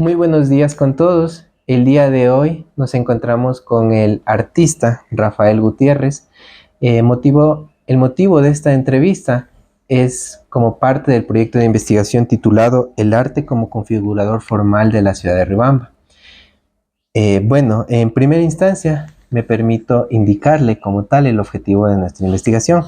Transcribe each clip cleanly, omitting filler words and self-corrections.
Muy buenos días con todos. El día de hoy nos encontramos con el artista Rafael Gutiérrez. El motivo de esta entrevista es como parte del proyecto de investigación titulado El arte como configurador formal de la ciudad de Riobamba. En primera instancia me permito indicarle como tal el objetivo de nuestra investigación.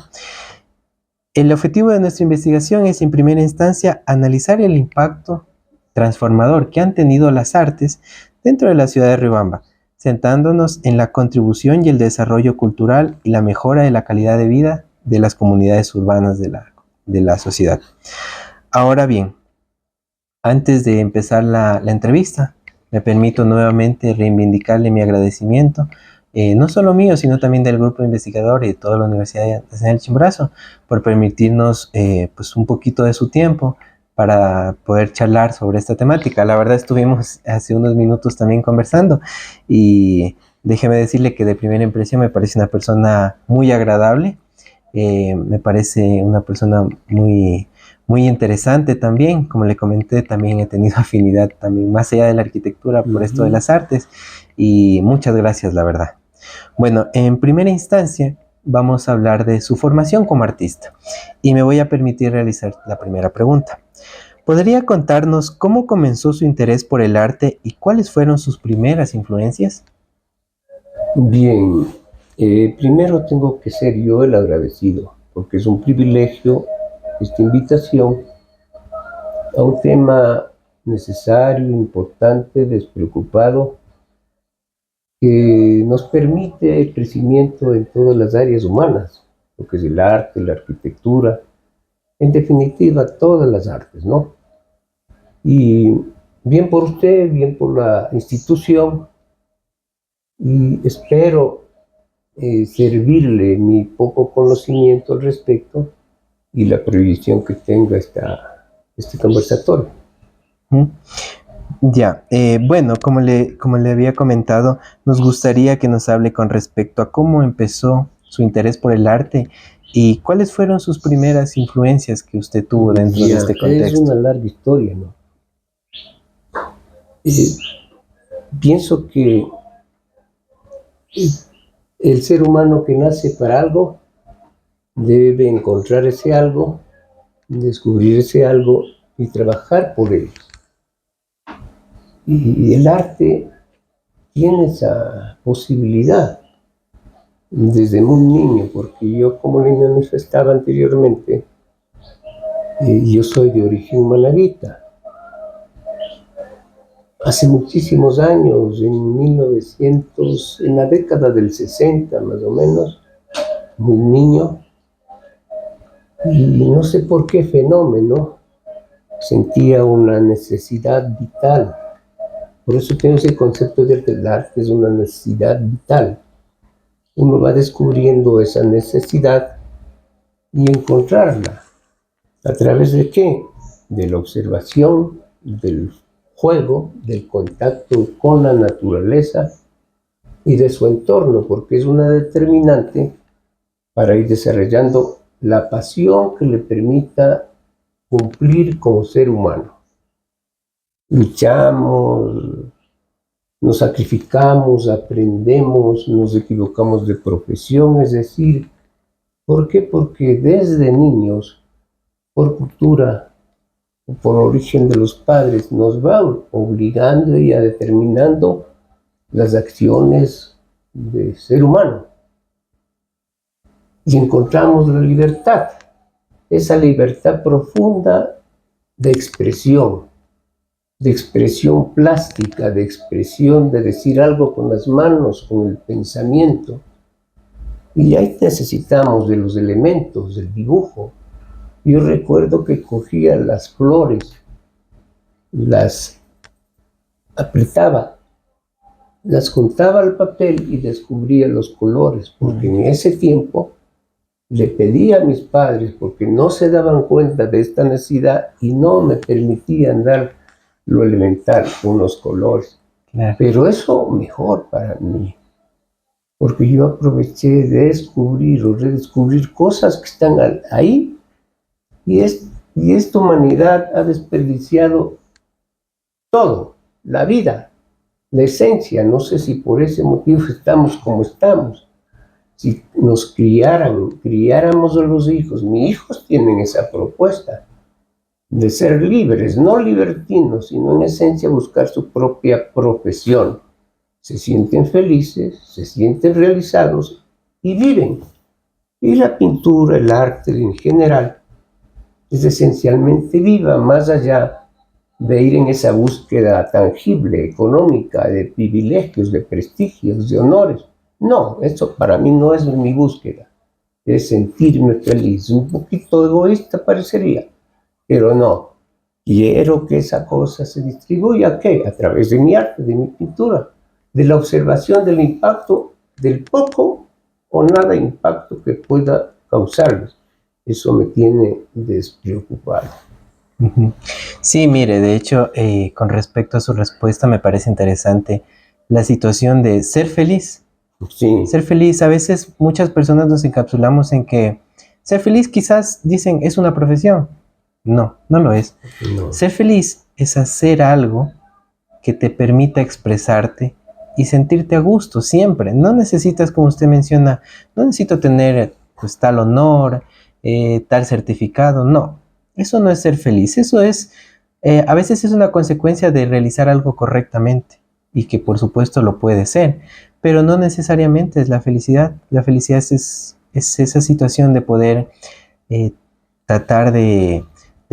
El objetivo de nuestra investigación es, en primera instancia, analizar el impacto transformador que han tenido las artes dentro de la ciudad de Riobamba, centrándonos en la contribución y el desarrollo cultural y la mejora de la calidad de vida de las comunidades urbanas de la sociedad. Ahora bien, antes de empezar la entrevista, me permito nuevamente reivindicarle mi agradecimiento, no solo mío, sino también del grupo investigador y de toda la Universidad Nacional de Chimborazo, por permitirnos pues un poquito de su tiempo para poder charlar sobre esta temática. La verdad, estuvimos hace unos minutos también conversando y déjeme decirle que de primera impresión me parece una persona muy agradable, me parece una persona muy interesante también. Como le comenté, también he tenido afinidad también más allá de la arquitectura por esto de las artes, y muchas gracias, la verdad. Bueno, en primera instancia vamos a hablar de su formación como artista y me voy a permitir realizar la primera pregunta. ¿Podría contarnos cómo comenzó su interés por el arte y cuáles fueron sus primeras influencias? Bien, primero tengo que ser yo el agradecido, porque es un privilegio esta invitación a un tema necesario, importante, despreocupado, que nos permite el crecimiento en todas las áreas humanas, lo que es el arte, la arquitectura, en definitiva todas las artes, ¿no? Y bien por usted, bien por la institución, y espero servirle mi poco conocimiento al respecto y la previsión que tenga este conversatorio. ¿Mm? Ya, como le había comentado, nos gustaría que nos hable con respecto a cómo empezó su interés por el arte y cuáles fueron sus primeras influencias que usted tuvo dentro de Ya, este es una contexto. larga historia, ¿no? Eh, Pienso que el ser humano que nace para algo debe encontrar ese algo, descubrir ese algo y trabajar por él. Y el arte tiene esa posibilidad desde muy niño, porque yo, como le manifestaba anteriormente, yo soy de origen manabita. Hace muchísimos años, en 1900, en la década del 60 más o menos, muy niño, y no sé por qué fenómeno, sentía una necesidad vital. Por eso tengo ese concepto de que el arte es una necesidad vital. Uno va descubriendo esa necesidad y encontrarla. ¿A través de qué? De la observación, del juego, del contacto con la naturaleza y de su entorno, porque es una determinante para ir desarrollando la pasión que le permita cumplir como ser humano. Luchamos, nos sacrificamos, aprendemos, nos equivocamos de profesión, es decir, ¿por qué? Porque desde niños, por cultura, por origen de los padres, nos van obligando y a determinando las acciones del ser humano. Y encontramos la libertad, esa libertad profunda de expresión plástica, de expresión de decir algo con las manos, con el pensamiento. Y ahí necesitamos de los elementos, del dibujo. Yo recuerdo que cogía las flores, las apretaba, las juntaba al papel y descubría los colores, porque en ese tiempo le pedí a mis padres, porque no se daban cuenta de esta necesidad y no me permitían dar lo elemental, unos colores. Claro. Pero eso mejor para mí, porque yo aproveché de descubrir o redescubrir cosas que están ahí y esta humanidad ha desperdiciado todo. la vida, la esencia. No sé si por ese motivo estamos como estamos. Si nos criáramos a los hijos, mis hijos tienen esa propuesta de ser libres, no libertinos, sino en esencia buscar su propia profesión. Se sienten felices, se sienten realizados y viven. Y la pintura, el arte en general, es esencialmente viva, más allá de ir en esa búsqueda tangible, económica, de privilegios, de prestigios, de honores. No, eso para mí no es mi búsqueda, es sentirme feliz. Un poquito egoísta parecería, pero no. Quiero que esa cosa se distribuya, ¿qué? A través de mi arte, de mi pintura, de la observación del impacto del poco o nada impacto que pueda causarles. Eso me tiene despreocupado. Ujú. Sí, mire, de hecho, con respecto a su respuesta, me parece interesante la situación de ser feliz. Sí, Ser feliz, a veces muchas personas nos encapsulamos en que ser feliz quizás dicen es una profesión. No, no lo es. no, Ser feliz es hacer algo que te permita expresarte y sentirte a gusto siempre. No necesitas, como usted menciona, no necesito tener pues tal honor, tal certificado. No, eso no es ser feliz. Eso es, a veces es una consecuencia de realizar algo correctamente y que por supuesto lo puede ser, pero no necesariamente es la felicidad. La felicidad es esa situación de poder eh, tratar de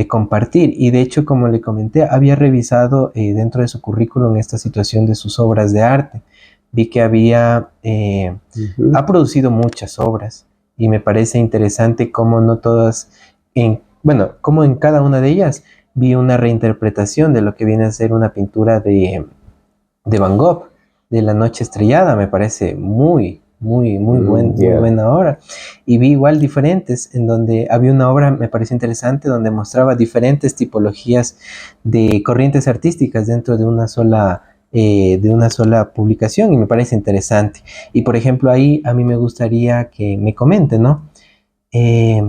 compartir. Y de hecho, como le comenté, había revisado dentro de su currículum esta situación de sus obras de arte. Vi que ha producido muchas obras y me parece interesante cómo no todas, bueno, cómo en cada una de ellas vi una reinterpretación de lo que viene a ser una pintura de Van Gogh, de La Noche Estrellada. Me parece muy buena obra. Y vi igual diferentes, en donde había una obra, me pareció interesante, donde mostraba diferentes tipologías de corrientes artísticas dentro de una sola publicación, y me parece interesante. Y por ejemplo, ahí a mí me gustaría que me comente, ¿no? Eh,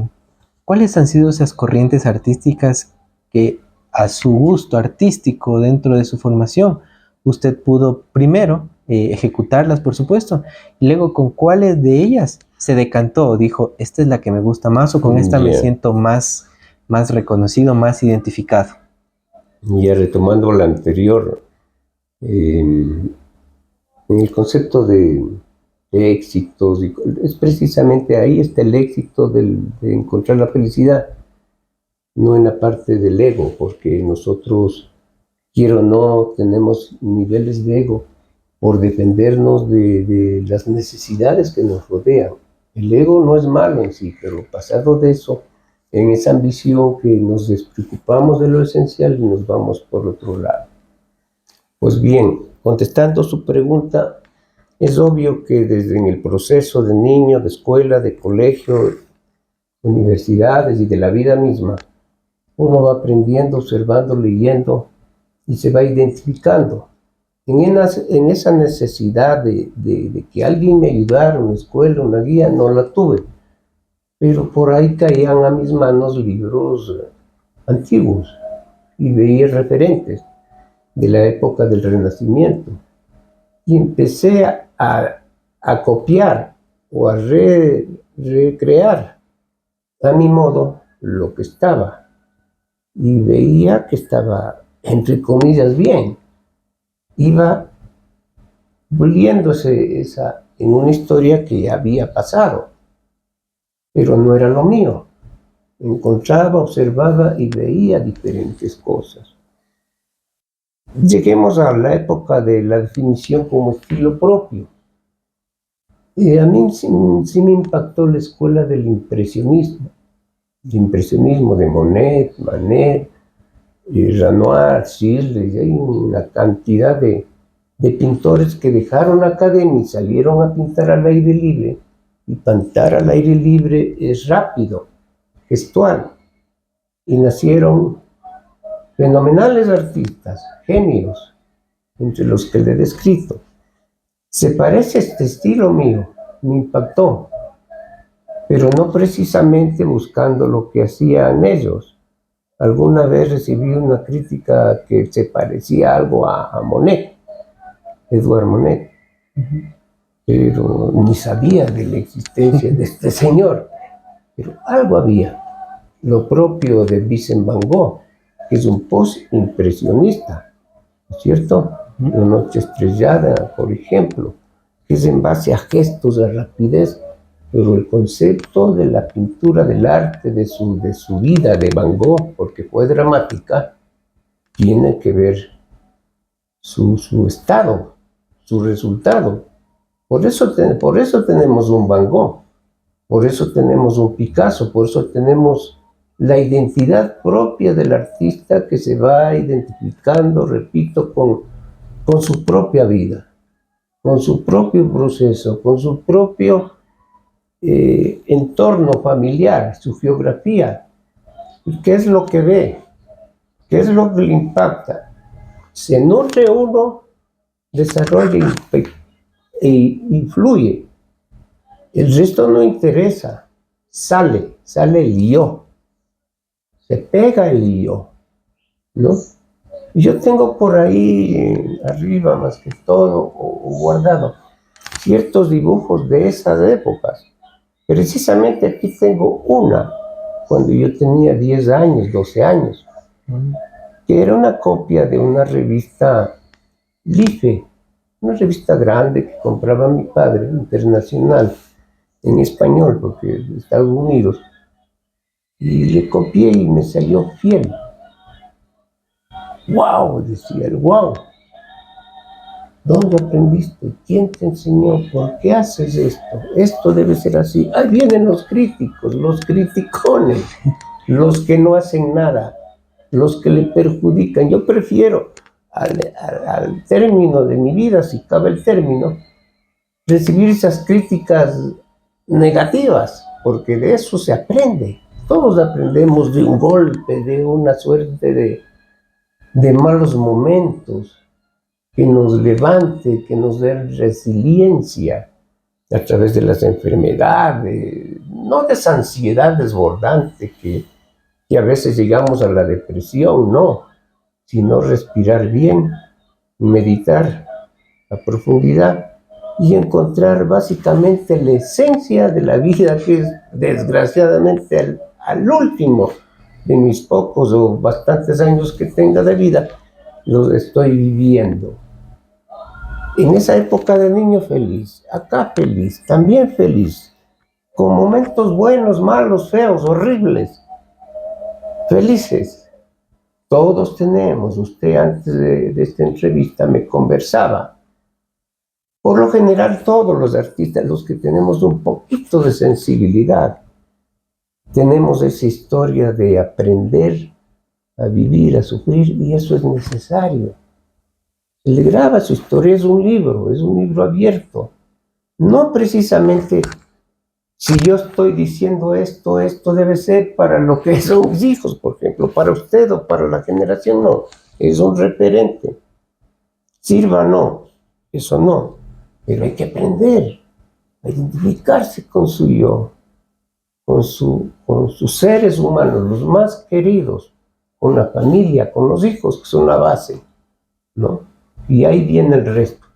¿Cuáles han sido esas corrientes artísticas que a su gusto artístico dentro de su formación usted pudo primero ejecutarlas, por supuesto, y luego con cuáles de ellas se decantó? Dijo, esta es la que me gusta más, o con esta me siento más reconocido, más identificado. Ya retomando la anterior, en el concepto de éxitos, es precisamente ahí está el éxito de encontrar la felicidad, no en la parte del ego, porque nosotros, quiero o no, tenemos niveles de ego por defendernos de las necesidades que nos rodean. El ego no es malo en sí, pero pasado de eso, en esa ambición que nos despreocupamos de lo esencial y nos vamos por otro lado. Pues bien, contestando su pregunta, es obvio que desde en el proceso de niño, de escuela, de colegio, universidades y de la vida misma, uno va aprendiendo, observando, leyendo y se va identificando. En esa necesidad de que alguien me ayudara, una escuela, una guía, no la tuve. Pero por ahí caían a mis manos libros antiguos y veía referentes de la época del Renacimiento. Y empecé a copiar o a recrear a mi modo lo que estaba. Y veía que estaba, entre comillas, bien. Iba volviéndose en una historia que ya había pasado, pero no era lo mío. Encontraba, observaba y veía diferentes cosas. Lleguemos a la época de la definición como estilo propio. A mí sí me impactó la escuela del impresionismo de Monet, Manet, Renoir, Sisley, y hay una cantidad de pintores que dejaron la academia y salieron a pintar al aire libre. Y pintar al aire libre es rápido, gestual, y nacieron fenomenales artistas, genios, entre los que le he descrito. Se parece este estilo mío, me impactó, pero no precisamente buscando lo que hacían ellos, Alguna vez recibí una crítica que se parecía algo a Monet, Edouard Monet, pero ni sabía de la existencia de este señor. Pero algo había. Lo propio de Vincent Van Gogh, que es un post-impresionista, ¿no es cierto? La noche estrellada, por ejemplo, que es en base a gestos, a rapidez, pero el concepto de la pintura, del arte, de su vida, de Van Gogh, porque fue dramática, tiene que ver su estado, su resultado. Por eso tenemos un Van Gogh, por eso tenemos un Picasso, por eso tenemos la identidad propia del artista que se va identificando, repito, con su propia vida, con su propio proceso, con su propio entorno familiar, su geografía. ¿Qué es lo que ve? ¿Qué es lo que le impacta? Se nutre uno, desarrolla e influye. El resto no interesa. Sale el yo. Se pega el yo, ¿no? Yo tengo por ahí arriba, más que todo, o guardado, ciertos dibujos de esas épocas. Precisamente aquí tengo una, cuando yo tenía 10 años, 12 años, que era una copia de una revista Life, una revista grande que compraba mi padre, internacional, en español, porque es de Estados Unidos. Y le copié y me salió fiel. ¡Wow! Decía el wow. ¿Dónde aprendiste? ¿Quién te enseñó? ¿Por qué haces esto? Esto debe ser así. Ahí vienen los críticos, los criticones, los que no hacen nada, los que le perjudican. Yo prefiero al término de mi vida, si cabe el término, recibir esas críticas negativas, porque de eso se aprende. Todos aprendemos de un golpe, de una suerte de malos momentos, que nos levante, que nos dé resiliencia a través de las enfermedades, no de esa ansiedad desbordante que a veces llegamos a la depresión, no, sino respirar bien, meditar a profundidad y encontrar básicamente la esencia de la vida, que es desgraciadamente al último de mis pocos o bastantes años que tenga de vida, los estoy viviendo. En esa época de niño feliz, acá feliz, también feliz, con momentos buenos, malos, feos, horribles, felices. Todos tenemos. Usted antes de esta entrevista me conversaba. Por lo general todos los artistas, los que tenemos un poquito de sensibilidad, tenemos esa historia de aprender a vivir, a sufrir, y eso es necesario. Se le graba su historia, es un libro abierto. No precisamente, si yo estoy diciendo esto debe ser para lo que son mis hijos, por ejemplo, para usted o para la generación, no. Es un referente. Sirva o no, eso no. Pero hay que aprender a identificarse con su yo, con sus seres humanos, los más queridos, con la familia, con los hijos, que son la base, ¿no? Y ahí viene el resto.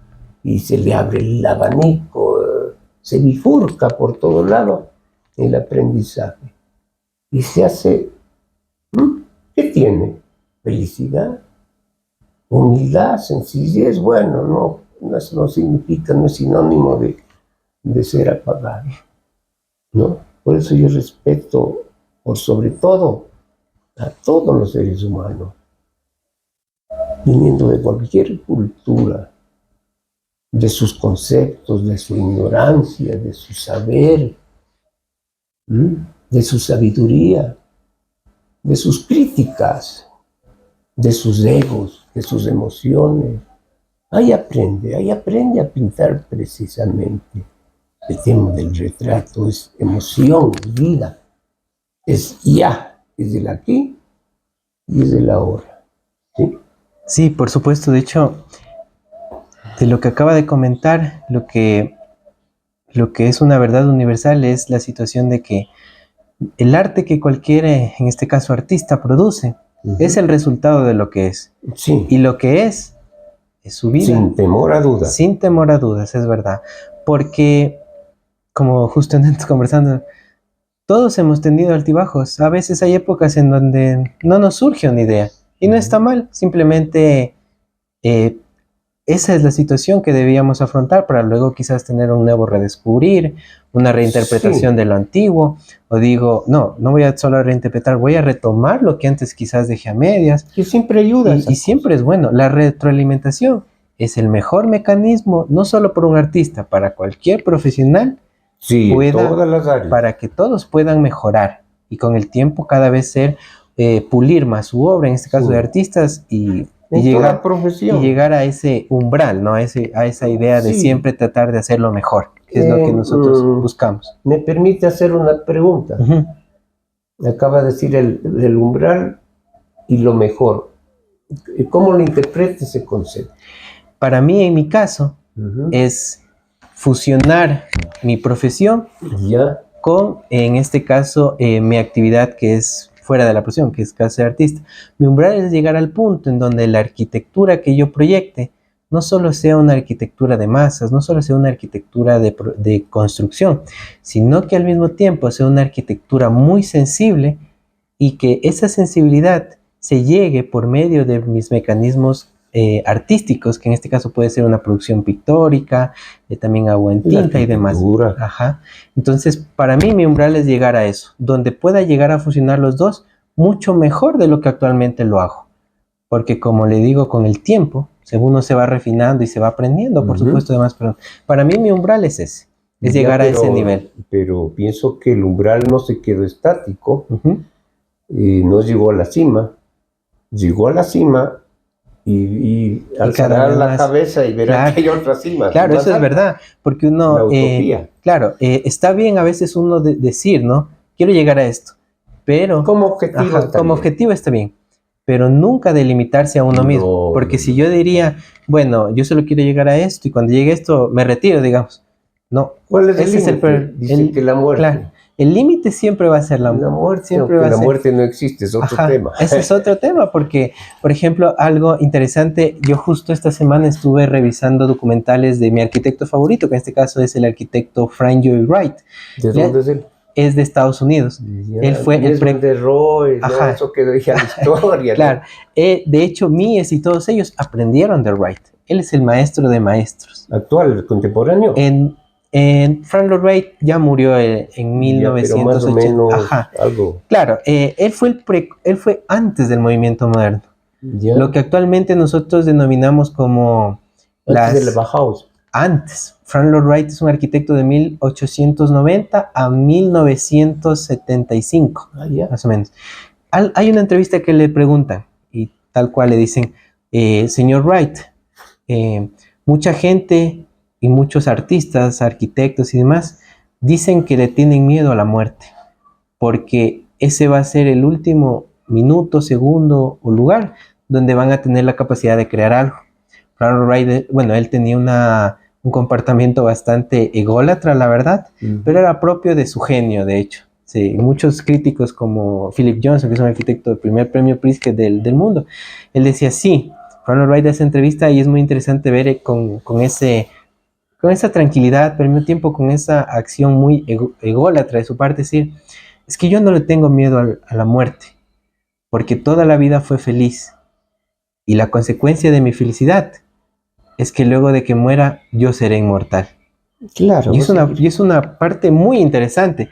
Y se le abre el abanico, se bifurca por todo lado el aprendizaje. Y se hace, ¿qué tiene? Felicidad, humildad, sencillez. Bueno, no significa, no es sinónimo de ser apagado, ¿no? Por eso yo respeto, por sobre todo, a todos los seres humanos, viniendo de cualquier cultura, de sus conceptos, de su ignorancia, de su saber, de su sabiduría, de sus críticas, de sus egos, de sus emociones. Ahí aprende a pintar precisamente. El tema del retrato es emoción, es vida, es ya, es del aquí y es del ahora. ¿Sí? Sí, por supuesto. De hecho, de lo que acaba de comentar, lo que es una verdad universal es la situación de que El arte que cualquier, en este caso artista, produce, es el resultado de lo que es. Sí. Y lo que es su vida. Sin temor a dudas. Sin temor a dudas, es verdad. Porque, como justo antes conversando, todos hemos tenido altibajos. A veces hay épocas en donde no nos surge una idea. Y no está mal, simplemente esa es la situación que debíamos afrontar para luego quizás tener un nuevo redescubrir, una reinterpretación de lo antiguo. O digo, no voy a solo reinterpretar, voy a retomar lo que antes quizás dejé a medias. Que siempre ayuda. Y siempre es bueno. La retroalimentación es el mejor mecanismo, no solo para un artista, para cualquier profesional, todas las áreas, para que todos puedan mejorar y con el tiempo cada vez pulir más su obra, en este caso de artistas, y llegar a ese umbral, ¿no? A esa idea de siempre tratar de hacerlo mejor, que es lo que nosotros buscamos. ¿Me permite hacer una pregunta? Acaba de decir el umbral y lo mejor. ¿Cómo lo interpreta ese concepto? Para mí, en mi caso, es fusionar mi profesión con, en este caso, mi actividad que es fuera de la profesión, que es caso de artista. Mi umbral es llegar al punto en donde la arquitectura que yo proyecte no solo sea una arquitectura de masas, no solo sea una arquitectura de construcción, sino que al mismo tiempo sea una arquitectura muy sensible y que esa sensibilidad se llegue por medio de mis mecanismos artísticos, que en este caso puede ser una producción pictórica, también agua en tinta y demás. Ajá. Entonces, para mí mi umbral es llegar a eso, donde pueda llegar a fusionar los dos mucho mejor de lo que actualmente lo hago. Porque como le digo, con el tiempo, según uno se va refinando y se va aprendiendo, por supuesto, además, pero para mí mi umbral es ese, es llegar a ese nivel. Pero pienso que el umbral no se quedó estático, no llegó a la cima, llegó a la cima y alzará la cabeza y verá que hay otra cima. Claro, eso es verdad, porque uno, la utopía. Claro, está bien a veces uno decir, ¿no? Quiero llegar a esto, pero como objetivo, está bien, pero nunca delimitarse a uno mismo, porque si yo diría, bueno, yo solo quiero llegar a esto y cuando llegue a esto me retiro, digamos, no. ¿Cuál es el límite? Dicen que la muerte. Claro, el límite siempre va a ser la muerte. Siempre va a la ser. Muerte no existe, es otro tema. Ese es otro tema, porque, por ejemplo, algo interesante, yo justo esta semana estuve revisando documentales de mi arquitecto favorito, que en este caso es el arquitecto Frank Lloyd Wright. ¿De dónde es él? Es de Estados Unidos. Él fue el de Roy, ¿no? Eso quedó ya la historia. Claro. De hecho, Mies y todos ellos aprendieron de Wright. Él es el maestro de maestros. ¿Actual, contemporáneo? Frank Lloyd Wright ya murió en 1980. Pero más o menos algo. Claro, él fue antes del movimiento moderno. Lo que actualmente nosotros denominamos como antes de la Bauhaus. Antes. Frank Lloyd Wright es un arquitecto de 1890 a 1975, más o menos. Hay una entrevista que le preguntan, y tal cual le dicen, señor Wright, mucha gente y muchos artistas, arquitectos y demás, dicen que le tienen miedo a la muerte, porque ese va a ser el último minuto, segundo o lugar donde van a tener la capacidad de crear algo. Frank Lloyd Wright, bueno, él tenía un comportamiento bastante ególatra, la verdad, pero era propio de su genio, de hecho. Sí, muchos críticos como Philip Johnson, que es un arquitecto del primer premio Pritzker del mundo, él decía, sí, Frank Lloyd Wright hace entrevista y es muy interesante ver con esa tranquilidad, pero al mismo tiempo con esa acción muy ególatra de su parte, decir, es que yo no le tengo miedo a la muerte, porque toda la vida fue feliz, y la consecuencia de mi felicidad es que luego de que muera, yo seré inmortal. Claro. Y es una parte muy interesante.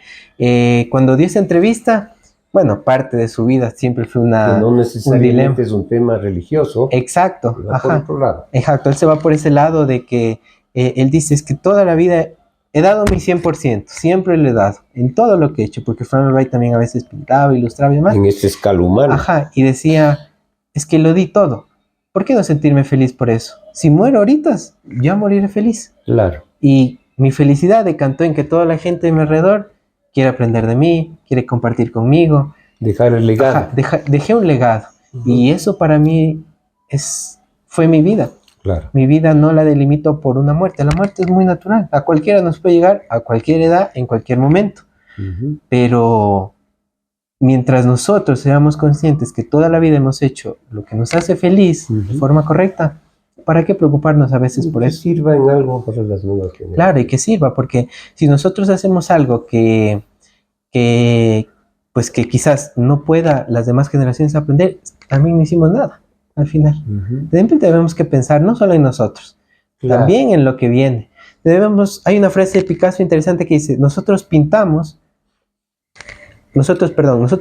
Cuando dio esa entrevista, bueno, parte de su vida siempre fue que no necesariamente es un tema religioso. Exacto. Por otro lado. Exacto, él se va por ese lado de que él dice, es que toda la vida he dado mi 100%, siempre lo he dado, en todo lo que he hecho, porque Frank Lloyd Wright también a veces pintaba, ilustraba y demás. En esta escala humana. Y decía, es que lo di todo. ¿Por qué no sentirme feliz por eso? Si muero ahorita, ya moriré feliz. Claro. Y mi felicidad decantó en que toda la gente de mi alrededor quiere aprender de mí, quiere compartir conmigo. Dejar el legado. Dejé un legado. Y eso para mí fue mi vida. Claro. Mi vida no la delimito por una muerte. La muerte es muy natural. A cualquiera nos puede llegar, a cualquier edad, en cualquier momento. Pero mientras nosotros seamos conscientes que toda la vida hemos hecho lo que nos hace feliz de forma correcta, ¿para qué preocuparnos a veces por Que eso? sirva en algo para las nuevas generaciones. Claro, y que sirva, porque si nosotros hacemos algo pues que quizás no pueda las demás generaciones aprender, también no hicimos nada al final. Siempre tenemos que pensar no solo en nosotros, Claro. también en lo que viene. Hay una frase de Picasso interesante que dice, nosotros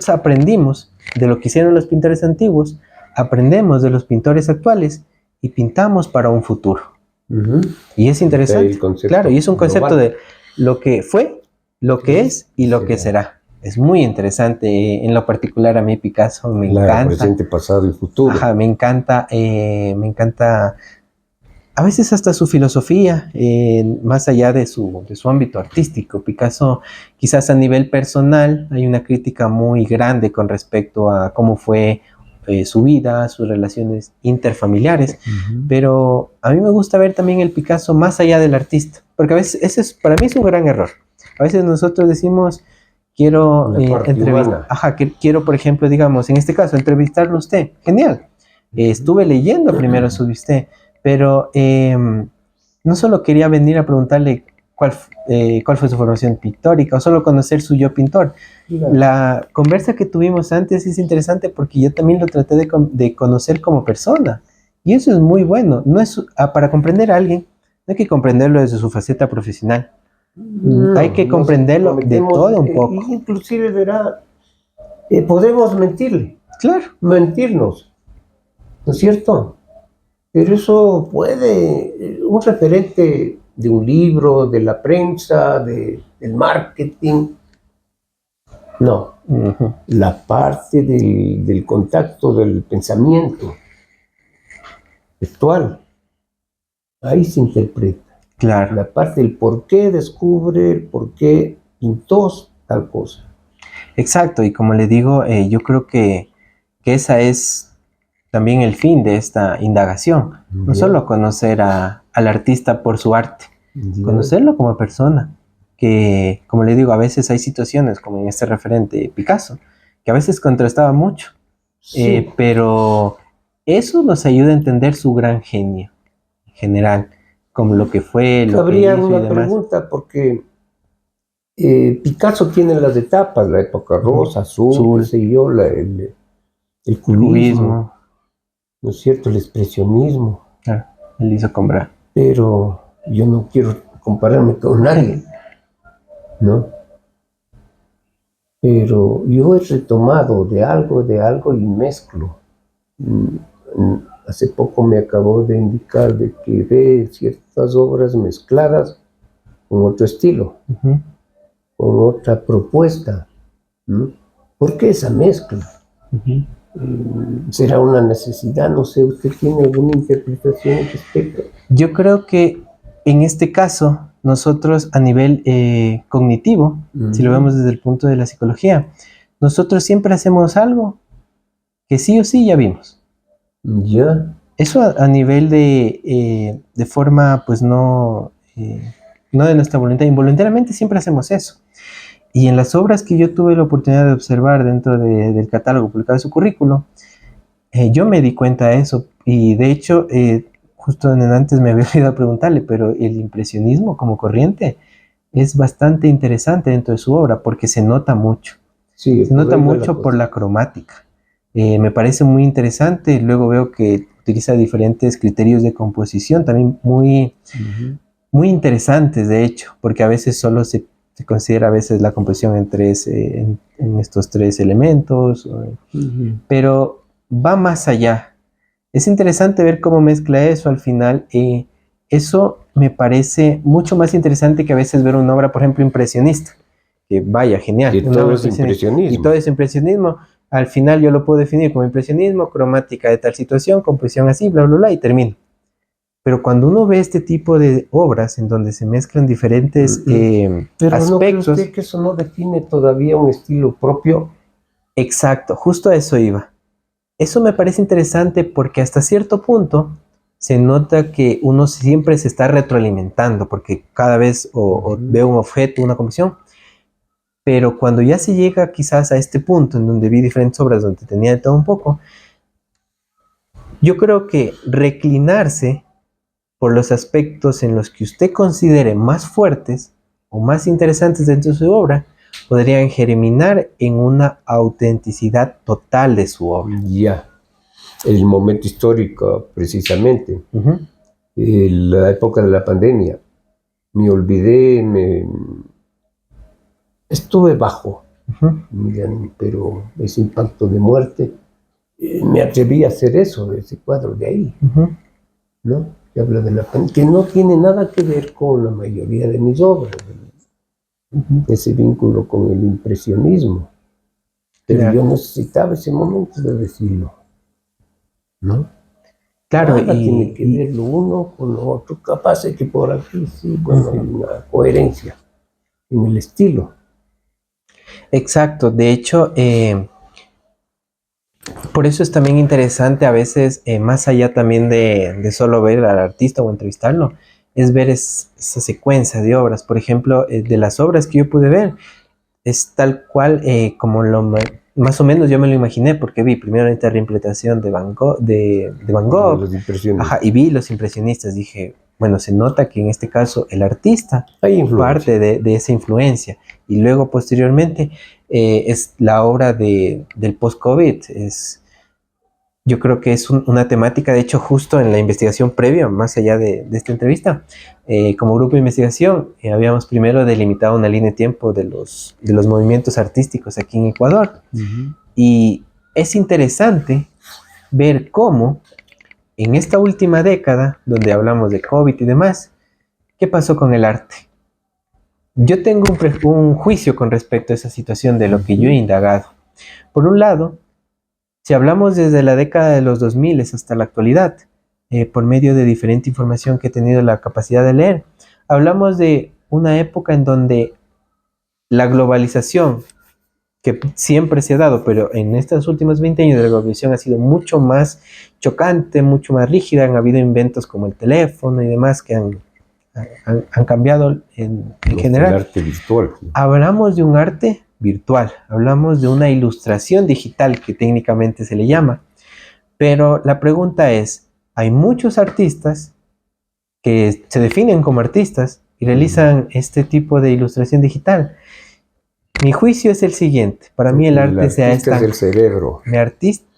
aprendimos de lo que hicieron los pintores antiguos, aprendemos de los pintores actuales y pintamos para un futuro. Y es interesante. Claro, y es un concepto de lo que fue, lo que es y lo que será. Es muy interesante. En lo particular a mí Picasso me encanta. Presente, pasado y futuro. Ajá, me encanta a veces hasta su filosofía, más allá de su ámbito artístico. Picasso, quizás a nivel personal, hay una crítica muy grande con respecto a cómo fue su vida, sus relaciones interfamiliares, pero a mí me gusta ver también el Picasso más allá del artista, porque a veces para mí es un gran error. A veces nosotros decimos, quiero entrevistar, quiero, por ejemplo, digamos, en este caso, entrevistarlo a usted. Genial. Estuve leyendo primero sobre usted, pero no solo quería venir a preguntarle cuál fue su formación pictórica o solo conocer su yo pintor. La conversa que tuvimos antes es interesante porque yo también lo traté de conocer como persona. Y eso es muy bueno. No es, para comprender a alguien, no hay que comprenderlo desde su faceta profesional. Hay que comprenderlo de todo un poco. Inclusive, verá, podemos mentirle. Claro. Mentirnos. ¿No es cierto? Pero eso puede, un referente de un libro, de la prensa, del marketing. No, la parte del contacto del pensamiento textual, ahí se interpreta. Claro. La parte del por qué descubre, el por qué pintó tal cosa. Exacto, y como le digo, yo creo que esa es también el fin de esta indagación. No solo conocer al artista por su arte, conocerlo como persona. Que, como le digo, a veces hay situaciones, como en este referente Picasso, que a veces contrastaba mucho, pero eso nos ayuda a entender su gran genio en general, como lo que fue, lo que hizo y demás. Habría una pregunta, porque Picasso tiene las etapas, la época rosa, azul, qué sé yo, el cubismo, ¿no es cierto?, el expresionismo. Claro, él hizo comprar. Pero yo no quiero compararme con nadie, ¿no? Pero yo he retomado de algo y mezclo. Hace poco me acabó de indicar de que ve ciertas obras mezcladas con otro estilo, con otra propuesta. ¿Por qué esa mezcla? ¿Será una necesidad? No sé, ¿usted tiene alguna interpretación al respecto? Yo creo que en este caso, nosotros a nivel cognitivo, si lo vemos desde el punto de la psicología, nosotros siempre hacemos algo que sí o sí ya vimos. Ya. Eso a nivel de forma, pues no de nuestra voluntad, involuntariamente siempre hacemos eso. Y en las obras que yo tuve la oportunidad de observar dentro del catálogo publicado de su currículo, yo me di cuenta de eso. Y de hecho, justo antes me había olvidado preguntarle, pero el impresionismo como corriente es bastante interesante dentro de su obra porque se nota mucho. Sí, se nota mucho por la cromática. Me parece muy interesante. Luego veo que utiliza diferentes criterios de composición, también muy interesantes, de hecho, porque a veces solo se considera a veces la composición en estos tres elementos, pero va más allá. Es interesante ver cómo mezcla eso al final. Eso me parece mucho más interesante que a veces ver una obra, por ejemplo, impresionista, que vaya, genial. Y todo es impresionismo. Y todo es impresionismo. Al final yo lo puedo definir como impresionismo, cromática de tal situación, composición así, bla, bla, bla, y termino. Pero cuando uno ve este tipo de obras en donde se mezclan diferentes pero aspectos... ¿no cree usted que eso no define todavía un estilo propio? Exacto, justo a eso iba. Eso me parece interesante porque hasta cierto punto se nota que uno siempre se está retroalimentando porque cada vez o ve un objeto, una composición, pero cuando ya se llega quizás a este punto en donde vi diferentes obras donde tenía de todo un poco, yo creo que reclinarse por los aspectos en los que usted considere más fuertes o más interesantes dentro de su obra, podrían germinar en una autenticidad total de su obra. Ya, el momento histórico, precisamente, Ujú. la época de la pandemia, me olvidé, estuve bajo, Ujú. miren, pero ese impacto de muerte, me atreví a hacer eso, ese cuadro de ahí, Ujú. ¿no? Que habla de la pandemia, que no tiene nada que ver con la mayoría de mis obras, Ujú. ese vínculo con el impresionismo. Pero Claro. yo necesitaba ese momento de decirlo, ¿no? Claro, Nada tiene que ver lo uno con lo otro. Capaz es que por aquí sí, bueno, hay una coherencia en el estilo. exacto. De hecho, por eso es también interesante a veces, más allá también de solo ver al artista o entrevistarlo, es ver esa secuencia de obras. Por ejemplo, de las obras que yo pude ver, es tal cual como más o menos yo me lo imaginé, porque vi primero esta reimplementación de Van Gogh, de Van De Gogh, los impresionistas. ajá, y vi los impresionistas. Dije, bueno, se nota que en este caso el artista Hay influencia. parte de esa influencia. Y luego, posteriormente, es la obra del post-COVID. Yo creo que es una temática, de hecho, justo en la investigación previa, más allá de esta entrevista, como grupo de investigación, habíamos primero delimitado una línea de tiempo de los movimientos artísticos aquí en Ecuador. Y es interesante ver cómo en esta última década, donde hablamos de COVID y demás, ¿qué pasó con el arte? Yo tengo un juicio con respecto a esa situación de lo que yo he indagado. Por un lado, si hablamos desde la década de los 2000 hasta la actualidad, por medio de diferente información que he tenido la capacidad de leer, hablamos de una época en donde la globalización, que siempre se ha dado, pero en estos últimos 20 años de la globalización ha sido mucho más chocante, mucho más rígida. Han habido inventos como el teléfono y demás que han cambiado en El general. arte virtual. Hablamos de un arte virtual, hablamos de una ilustración digital que técnicamente se le llama, pero la pregunta es, hay muchos artistas que se definen como artistas y realizan este tipo de ilustración digital. Mi juicio es el siguiente, para mí el arte se ha artista es el estancado. cerebro.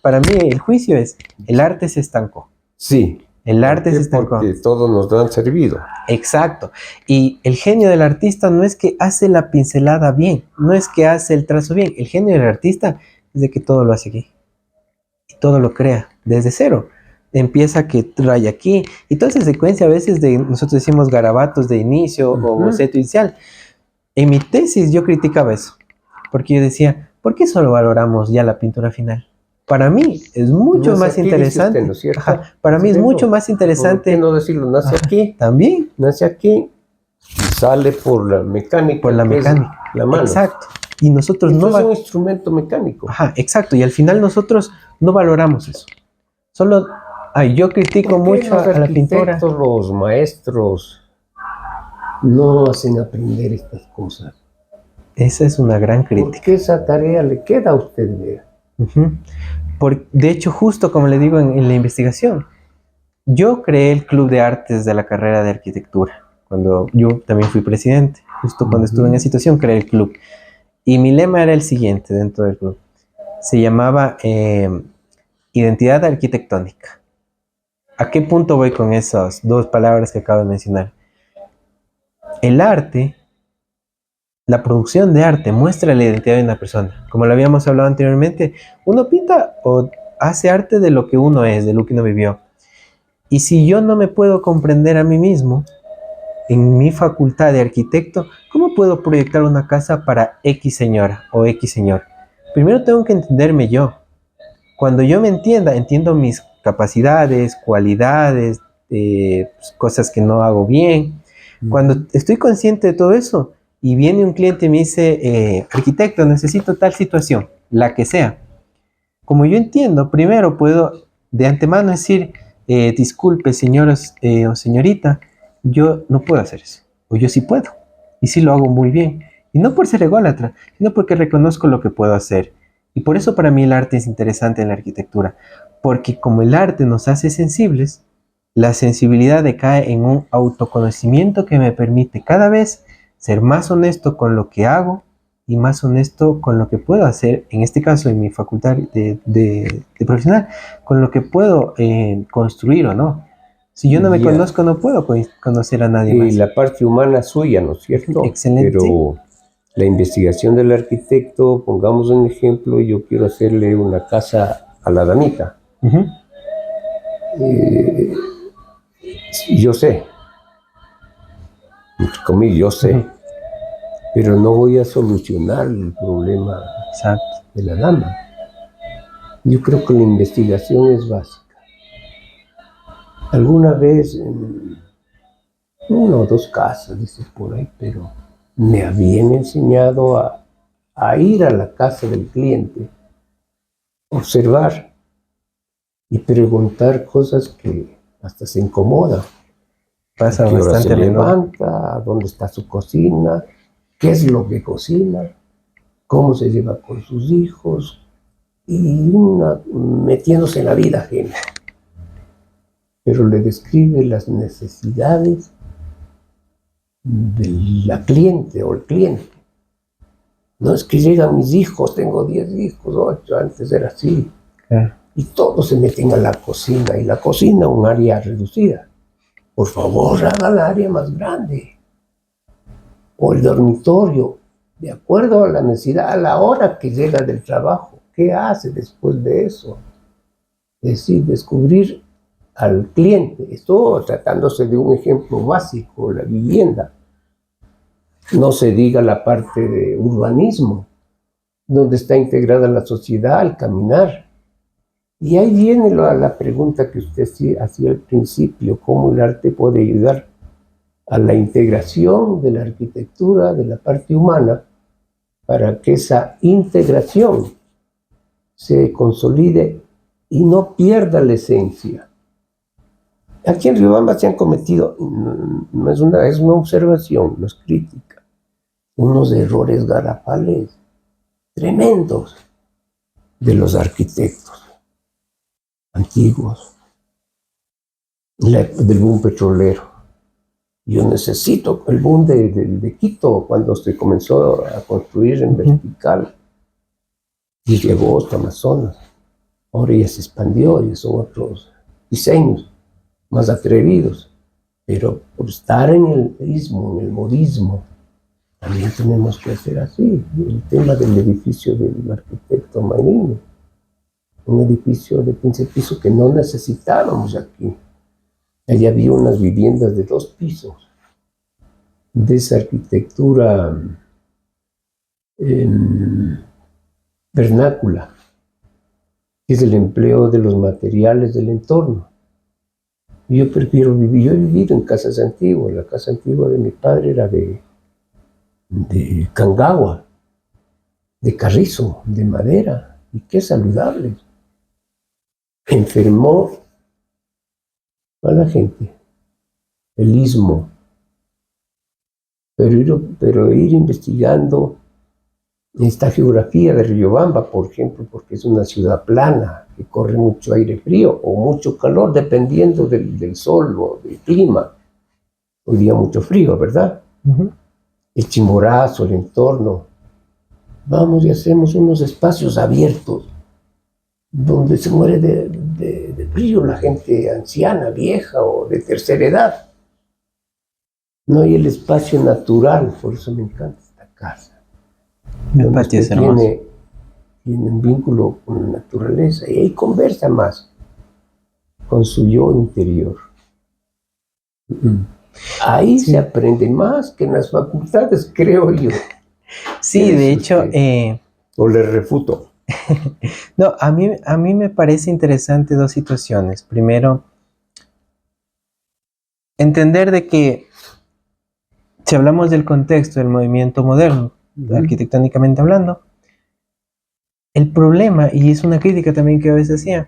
Para mí el juicio es, el arte se estancó. Sí. El arte ¿Por se qué? estancó. Porque todos nos han servido. Exacto. Y el genio del artista no es que hace la pincelada bien, no es que hace el trazo bien. El genio del artista es de que todo lo hace aquí. Y todo lo crea desde cero. Empieza que raya aquí. Y toda esa secuencia a veces nosotros decimos garabatos de inicio o boceto inicial. En mi tesis yo criticaba eso. Porque yo decía, ¿por qué solo valoramos ya la pintura final? Para mí es mucho más interesante. Usted, ¿no es cierto? Ajá, para mí es mucho más interesante. ¿Por qué no decirlo? Nace aquí. También. Nace aquí y sale por la mecánica. Por la mecánica. La mano. Exacto. Y nosotros no es un instrumento mecánico. Ajá, exacto. Y al final nosotros no valoramos eso. Solo, yo critico mucho a la pintora. Los maestros no hacen aprender estas cosas. Esa es una gran crítica. Porque esa tarea le queda a usted ver. De hecho, justo como le digo en la investigación, yo creé el Club de Artes de la carrera de arquitectura. Cuando yo también fui presidente, justo cuando estuve en esa situación, creé el club. Y mi lema era el siguiente dentro del club. Se llamaba Identidad Arquitectónica. ¿A qué punto voy con esas dos palabras que acabo de mencionar? El arte, la producción de arte muestra la identidad de una persona. Como lo habíamos hablado anteriormente, uno pinta o hace arte de lo que uno es, de lo que uno vivió. Y si yo no me puedo comprender a mí mismo, en mi facultad de arquitecto, ¿cómo puedo proyectar una casa para X señora o X señor? Primero tengo que entenderme yo. Cuando yo me entiendo mis capacidades, cualidades, cosas que no hago bien. Cuando estoy consciente de todo eso y viene un cliente y me dice, arquitecto, necesito tal situación, la que sea. Como yo entiendo, primero puedo de antemano decir, disculpe señoras o señorita, yo no puedo hacer eso, o yo sí puedo, y sí lo hago muy bien. Y no por ser ególatra, sino porque reconozco lo que puedo hacer. Y por eso para mí el arte es interesante en la arquitectura, porque como el arte nos hace sensibles, la sensibilidad decae en un autoconocimiento que me permite cada vez ser más honesto con lo que hago y más honesto con lo que puedo hacer, en este caso en mi facultad de profesional, con lo que puedo construir o no. Si yo no me Ya, conozco, no puedo conocer a nadie más. la parte humana suya, ¿no es cierto? Excelente, sí. Pero la investigación del arquitecto, pongamos un ejemplo, yo quiero hacerle una casa a la damita. Ujú, Eh, yo sé, entre comillas, yo sé, ujú, pero no voy a solucionar el problema exacto. de la dama. Yo creo que la investigación es básica. Alguna vez, una o dos casas, dice por ahí, pero me habían enseñado a ir a la casa del cliente, observar y preguntar cosas que hasta se incomoda. Pasa ¿A qué hora se bastante a menudo. levanta? ¿Dónde está su cocina? ¿Qué es lo que cocina? ¿Cómo se lleva con sus hijos? Y metiéndose en la vida ajena. Pero le describe las necesidades de la cliente o el cliente. No es que llegan mis hijos, tengo 10 hijos, 8, antes era así. Claro. Y todos se meten a la cocina, y la cocina un área reducida. Por favor, haga el área más grande. O el dormitorio, de acuerdo a la necesidad, a la hora que llega del trabajo. ¿Qué hace después de eso? Es decir, descubrir al cliente. Esto tratándose de un ejemplo básico, la vivienda. No se diga la parte de urbanismo, donde está integrada la sociedad al caminar. Y ahí viene la pregunta que usted hacía al principio, cómo el arte puede ayudar a la integración de la arquitectura, de la parte humana, para que esa integración se consolide y no pierda la esencia. Aquí en Riobamba se han cometido, no es una observación, no es crítica, unos errores garrafales tremendos de los arquitectos antiguos, del boom petrolero. Yo necesito el boom de Quito, cuando se comenzó a construir en vertical y llegó hasta Amazonas. Ahora ya se expandió y son otros diseños más atrevidos. Pero por estar en el ismo, en el modismo, también tenemos que hacer así. El tema del edificio del arquitecto Magnini, un edificio de 15 pisos que no necesitábamos aquí. Allí había unas viviendas de 2 pisos, de esa arquitectura vernácula, que es el empleo de los materiales del entorno. Yo prefiero vivir, yo he vivido en casas antiguas. La casa antigua de mi padre era de cangagua, de carrizo, de madera, y qué saludable. Enfermó a la gente, el istmo, pero ir investigando esta geografía de Riobamba, por ejemplo, porque es una ciudad plana, que corre mucho aire frío o mucho calor, dependiendo del sol o del clima. Hoy día mucho frío, ¿verdad? El Chimborazo, el entorno. Vamos y hacemos unos espacios abiertos, donde se muere de frío la gente anciana, vieja o de tercera edad. No hay el espacio natural, por eso me encanta esta casa. El patio es hermoso. Tiene un vínculo con la naturaleza y ahí conversa más con su yo interior. Ahí se aprende más que en las facultades, creo yo. Sí, de hecho, o le refuto. No, a mí me parece interesante dos situaciones. Primero, entender de que si hablamos del contexto del movimiento moderno, arquitectónicamente hablando, el problema, y es una crítica también que a veces hacía,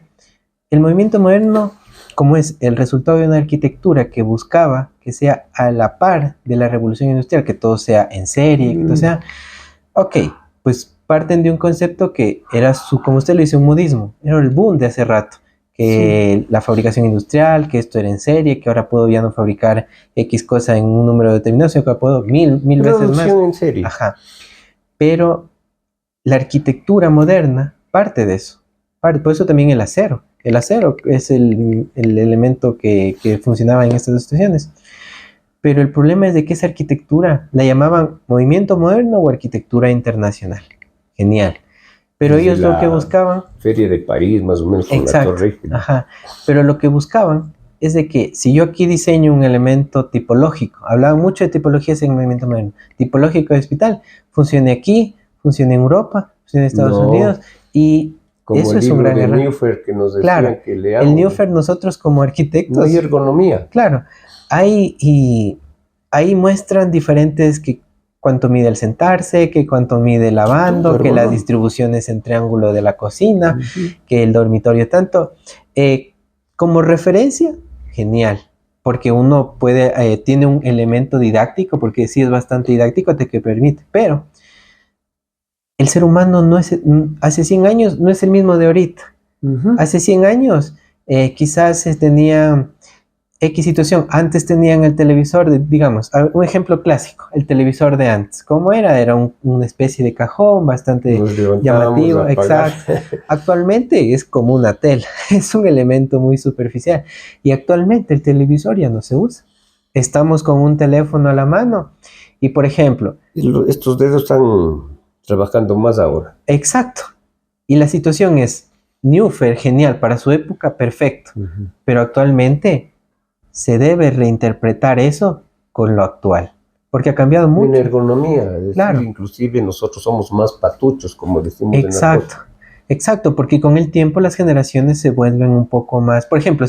el movimiento moderno como es el resultado de una arquitectura que buscaba que sea a la par de la revolución industrial, que todo sea en serie, que todo sea, ok, pues parten de un concepto que era como usted lo dice, un modismo, era el boom de hace rato, que la fabricación industrial, que esto era en serie, que ahora puedo ya no fabricar X cosa en un número determinado, sino que puedo mil veces más. Producción en serie. Ajá. Pero la arquitectura moderna parte de eso. Por eso también el acero. El acero es el elemento que funcionaba en estas dos situaciones. Pero el problema es de que esa arquitectura la llamaban movimiento moderno o arquitectura internacional. Genial. Pero Desde ellos lo que buscaban... Feria de París, más o menos, con Exacto, la Torre Eiffel. ajá. Pero lo que buscaban es de que si yo aquí diseño un elemento tipológico, hablaban mucho de tipologías en el movimiento moderno, tipológico de hospital, funcione aquí, funcione en Europa, funcione en Estados Unidos, y como eso el es un libro gran de error. Neufer que nos decían Claro, que leamos. el Neufer, nosotros como arquitectos... No hay ergonomía. Claro, ahí muestran diferentes que cuánto mide el sentarse, que cuánto mide el lavando, que las distribuciones en triángulo de la cocina, que el dormitorio tanto. Como referencia, genial, porque uno puede, tiene un elemento didáctico, porque sí es bastante didáctico, te que permite, pero el ser humano no es, hace 100 años no es el mismo de ahorita. Hace 100 años quizás se tenía X situación. Antes tenían el televisor, digamos, un ejemplo clásico, el televisor de antes. ¿Cómo era? Era una especie de cajón bastante llamativo. Exacto. Actualmente es como una tela, es un elemento muy superficial. Y actualmente el televisor ya no se usa. Estamos con un teléfono a la mano y, por ejemplo... Estos dedos están trabajando más ahora. Exacto. Y la situación es, Neufer, genial, para su época, perfecto. Pero actualmente se debe reinterpretar eso con lo actual, porque ha cambiado mucho. En ergonomía, es decir, claro. Inclusive nosotros somos más patuchos, como decimos. Exacto, exacto, porque con el tiempo las generaciones se vuelven un poco más, por ejemplo,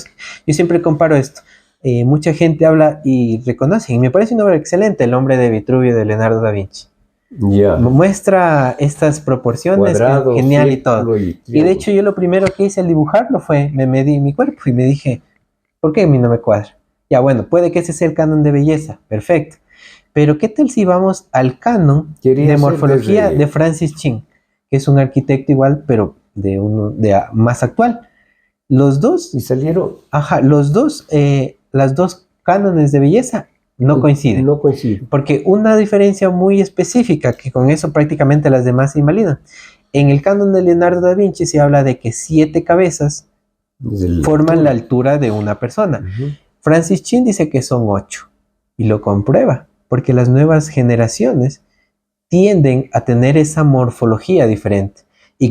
yo siempre comparo esto, mucha gente habla y reconoce, y me parece una obra excelente, El hombre de Vitruvio de Leonardo da Vinci. Muestra estas proporciones, cuadrado, genial y todo. Y de hecho yo lo primero que hice al dibujarlo fue, me medí mi cuerpo y me dije, ¿por qué a mí no me cuadra? Ya bueno, puede que ese sea el canon de belleza, perfecto. Pero ¿qué tal si vamos al canon de morfología de Francis Chin, que es un arquitecto igual, pero de más actual? Los dos... Y salieron... Ajá, las dos cánones de belleza no coinciden. No coinciden. Porque una diferencia muy específica, que con eso prácticamente las demás se invalidan. En el canon de Leonardo da Vinci se habla de que 7 cabezas forman la altura de una persona. Francis Chin dice que son 8 y lo comprueba, porque las nuevas generaciones tienden a tener esa morfología diferente. Y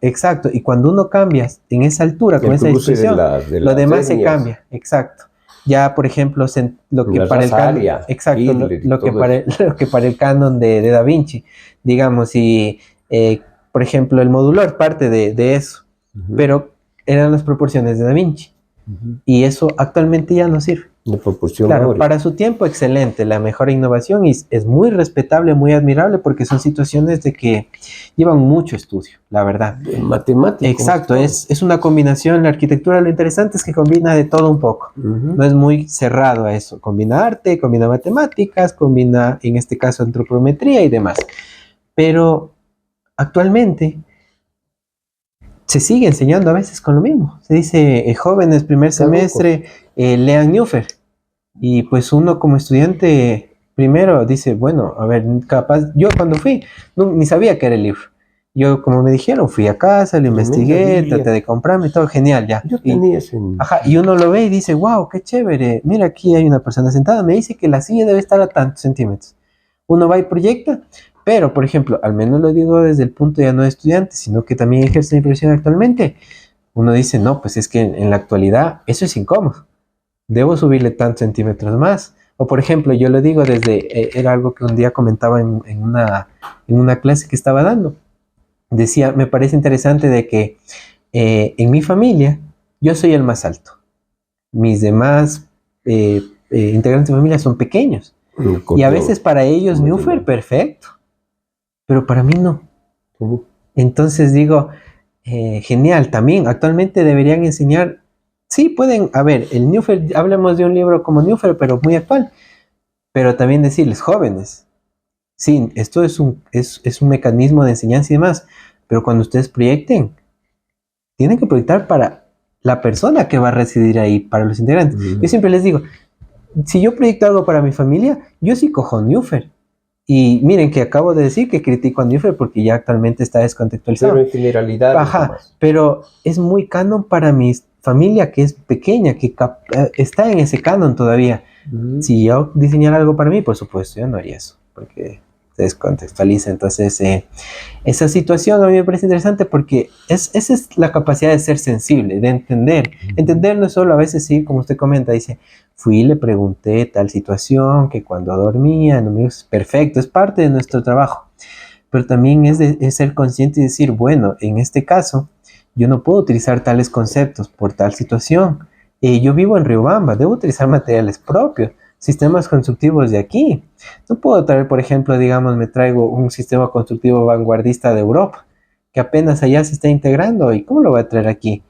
exacto, y cuando uno cambia en esa altura, con esa disposición, lo demás se cambia, exacto. Ya, por ejemplo, lo que para el canon, exacto, lo que para el canon de Da Vinci, digamos, y por ejemplo, el modular parte de eso, pero eran las proporciones de Da Vinci. Y eso actualmente ya no sirve. De proporción claro, áurea. Para su tiempo, excelente, la mejor innovación, y es muy respetable, muy admirable, porque son situaciones de que llevan mucho estudio, la verdad. Matemático. Exacto, es una combinación, la arquitectura, lo interesante es que combina de todo un poco, no es muy cerrado a eso, combina arte, combina matemáticas, combina, en este caso, antropometría y demás. Pero actualmente se sigue enseñando a veces con lo mismo. Se dice, jóvenes, primer semestre, lean Neufer. Y pues uno como estudiante, primero dice, bueno, a ver, capaz, yo cuando fui, ni sabía que era el libro. Yo, como me dijeron, fui a casa, lo investigué, traté de comprarme, todo genial, ya. Yo tenía ese... Ajá, y uno lo ve y dice, wow, qué chévere, mira, aquí hay una persona sentada, me dice que la silla debe estar a tantos centímetros. Uno va y proyecta, pero, por ejemplo, al menos lo digo desde el punto ya no de estudiante, sino que también ejerce la profesión actualmente. Uno dice, no, pues es que en la actualidad eso es incómodo. Debo subirle tantos centímetros más. O, por ejemplo, yo lo digo desde, era algo que un día comentaba en una clase que estaba dando. Decía, me parece interesante de que en mi familia yo soy el más alto. Mis demás integrantes de mi familia son pequeños. Y a veces para ellos Neufer perfecto, pero para mí no. Entonces digo, genial, también actualmente deberían enseñar Sí, pueden, a ver, el Newfer, hablemos de un libro como Newfer, pero muy actual, pero también decirles, jóvenes, sí, esto es un mecanismo de enseñanza y demás, pero cuando ustedes proyecten, tienen que proyectar para la persona que va a residir ahí, para los integrantes. Yo siempre les digo, si yo proyecto algo para mi familia, yo sí cojo Newfer. Y miren que acabo de decir que critico a Newfer porque ya actualmente está descontextualizado. Pero en generalidad, Ajá, pero es muy canon para mi familia que es pequeña, que está en ese canon todavía. Si yo diseñara algo para mí, por supuesto, yo no haría eso, porque se descontextualiza. Entonces, esa situación a mí me parece interesante porque esa es la capacidad de ser sensible, de entender. Entender no es solo a veces, sí, como usted comenta, dice, fui y le pregunté tal situación, que cuando dormía, no me dijo, perfecto, es parte de nuestro trabajo. Pero también es ser consciente y decir, bueno, en este caso, yo no puedo utilizar tales conceptos por tal situación. Yo vivo en Riobamba, debo utilizar materiales propios, sistemas constructivos de aquí. No puedo traer, por ejemplo, digamos, me traigo un sistema constructivo vanguardista de Europa, que apenas allá se está integrando, ¿y cómo lo voy a traer aquí?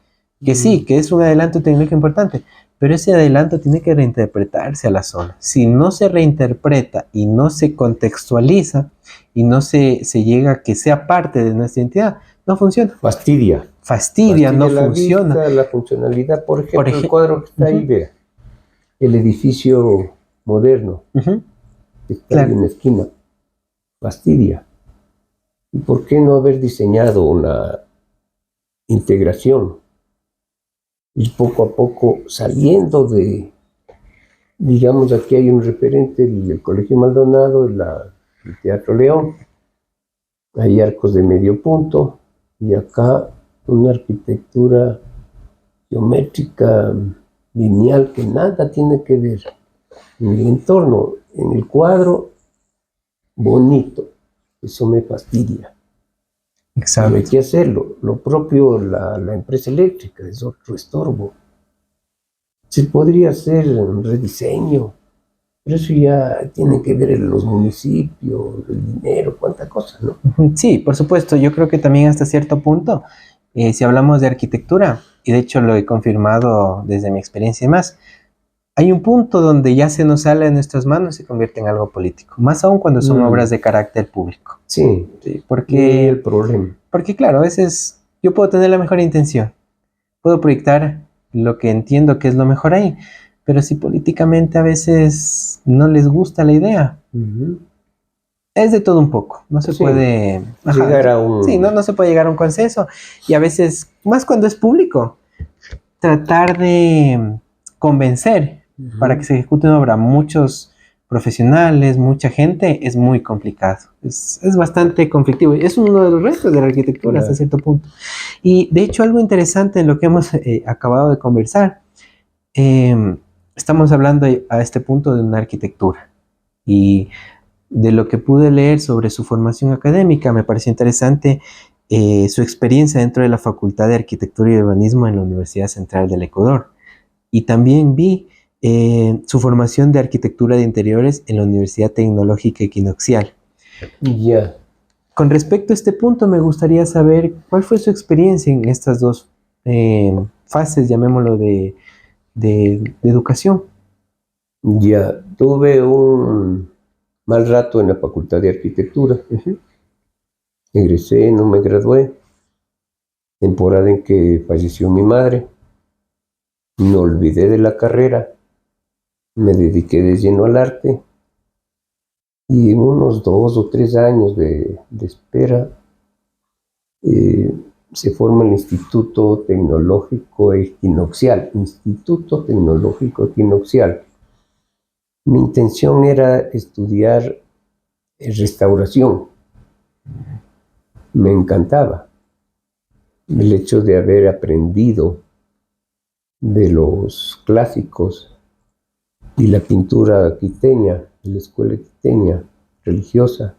Que sí, que es un adelanto tecnológico importante, pero ese adelanto tiene que reinterpretarse a la zona. Si no se reinterpreta y no se contextualiza y no se llega a que sea parte de nuestra identidad, no funciona. Fastidia, no la funciona. vista, la funcionalidad. Por ejemplo, el cuadro que está ahí, vea, el edificio moderno, que está ahí en la esquina, fastidia. ¿Y por qué no haber diseñado una integración? Y poco a poco saliendo de, digamos, aquí hay un referente, el Colegio Maldonado, el Teatro León, hay arcos de medio punto, y acá una arquitectura geométrica, lineal, que nada tiene que ver en el entorno, en el cuadro, bonito. Eso me fastidia. Exacto. Pero hay que hacerlo. Lo propio, la empresa eléctrica es otro estorbo. Se podría hacer un rediseño, pero eso ya tiene que ver en los municipios, el dinero, cuánta cosa, ¿no? Sí, por supuesto. Yo creo que también hasta cierto punto, si hablamos de arquitectura, y de hecho lo he confirmado desde mi experiencia y más, hay un punto donde ya se nos sale de nuestras manos y se convierte en algo político, más aún cuando son obras de carácter público. Sí, porque el problema. Porque claro, a veces yo puedo tener la mejor intención, puedo proyectar lo que entiendo que es lo mejor ahí, pero si políticamente a veces no les gusta la idea, es de todo un poco, no se puede llegar a un... Sí, no se puede llegar a un consenso, y a veces, más cuando es público, tratar de convencer para que se ejecute una obra muchos profesionales, mucha gente, es muy complicado. Es bastante conflictivo. Es uno de los retos de la arquitectura hasta cierto punto. Y de hecho, algo interesante en lo que hemos acabado de conversar, estamos hablando a este punto de una arquitectura. Y de lo que pude leer sobre su formación académica, me pareció interesante su experiencia dentro de la Facultad de Arquitectura y Urbanismo en la Universidad Central del Ecuador. Y también vi su formación de arquitectura de interiores en la Universidad Tecnológica Equinoccial. Ya. Con respecto a este punto, me gustaría saber cuál fue su experiencia en estas dos fases, llamémoslo, de educación. Ya, tuve un mal rato en la Facultad de Arquitectura. Egresé, no me gradué. Temporada en que falleció mi madre. Me olvidé de la carrera. Me dediqué de lleno al arte. Y en unos 2 o 3 años de espera, se forma el Instituto Tecnológico Equinoccial. Instituto Tecnológico Equinoccial. Mi intención era estudiar restauración. Me encantaba el hecho de haber aprendido de los clásicos y la pintura quiteña, de la escuela quiteña religiosa.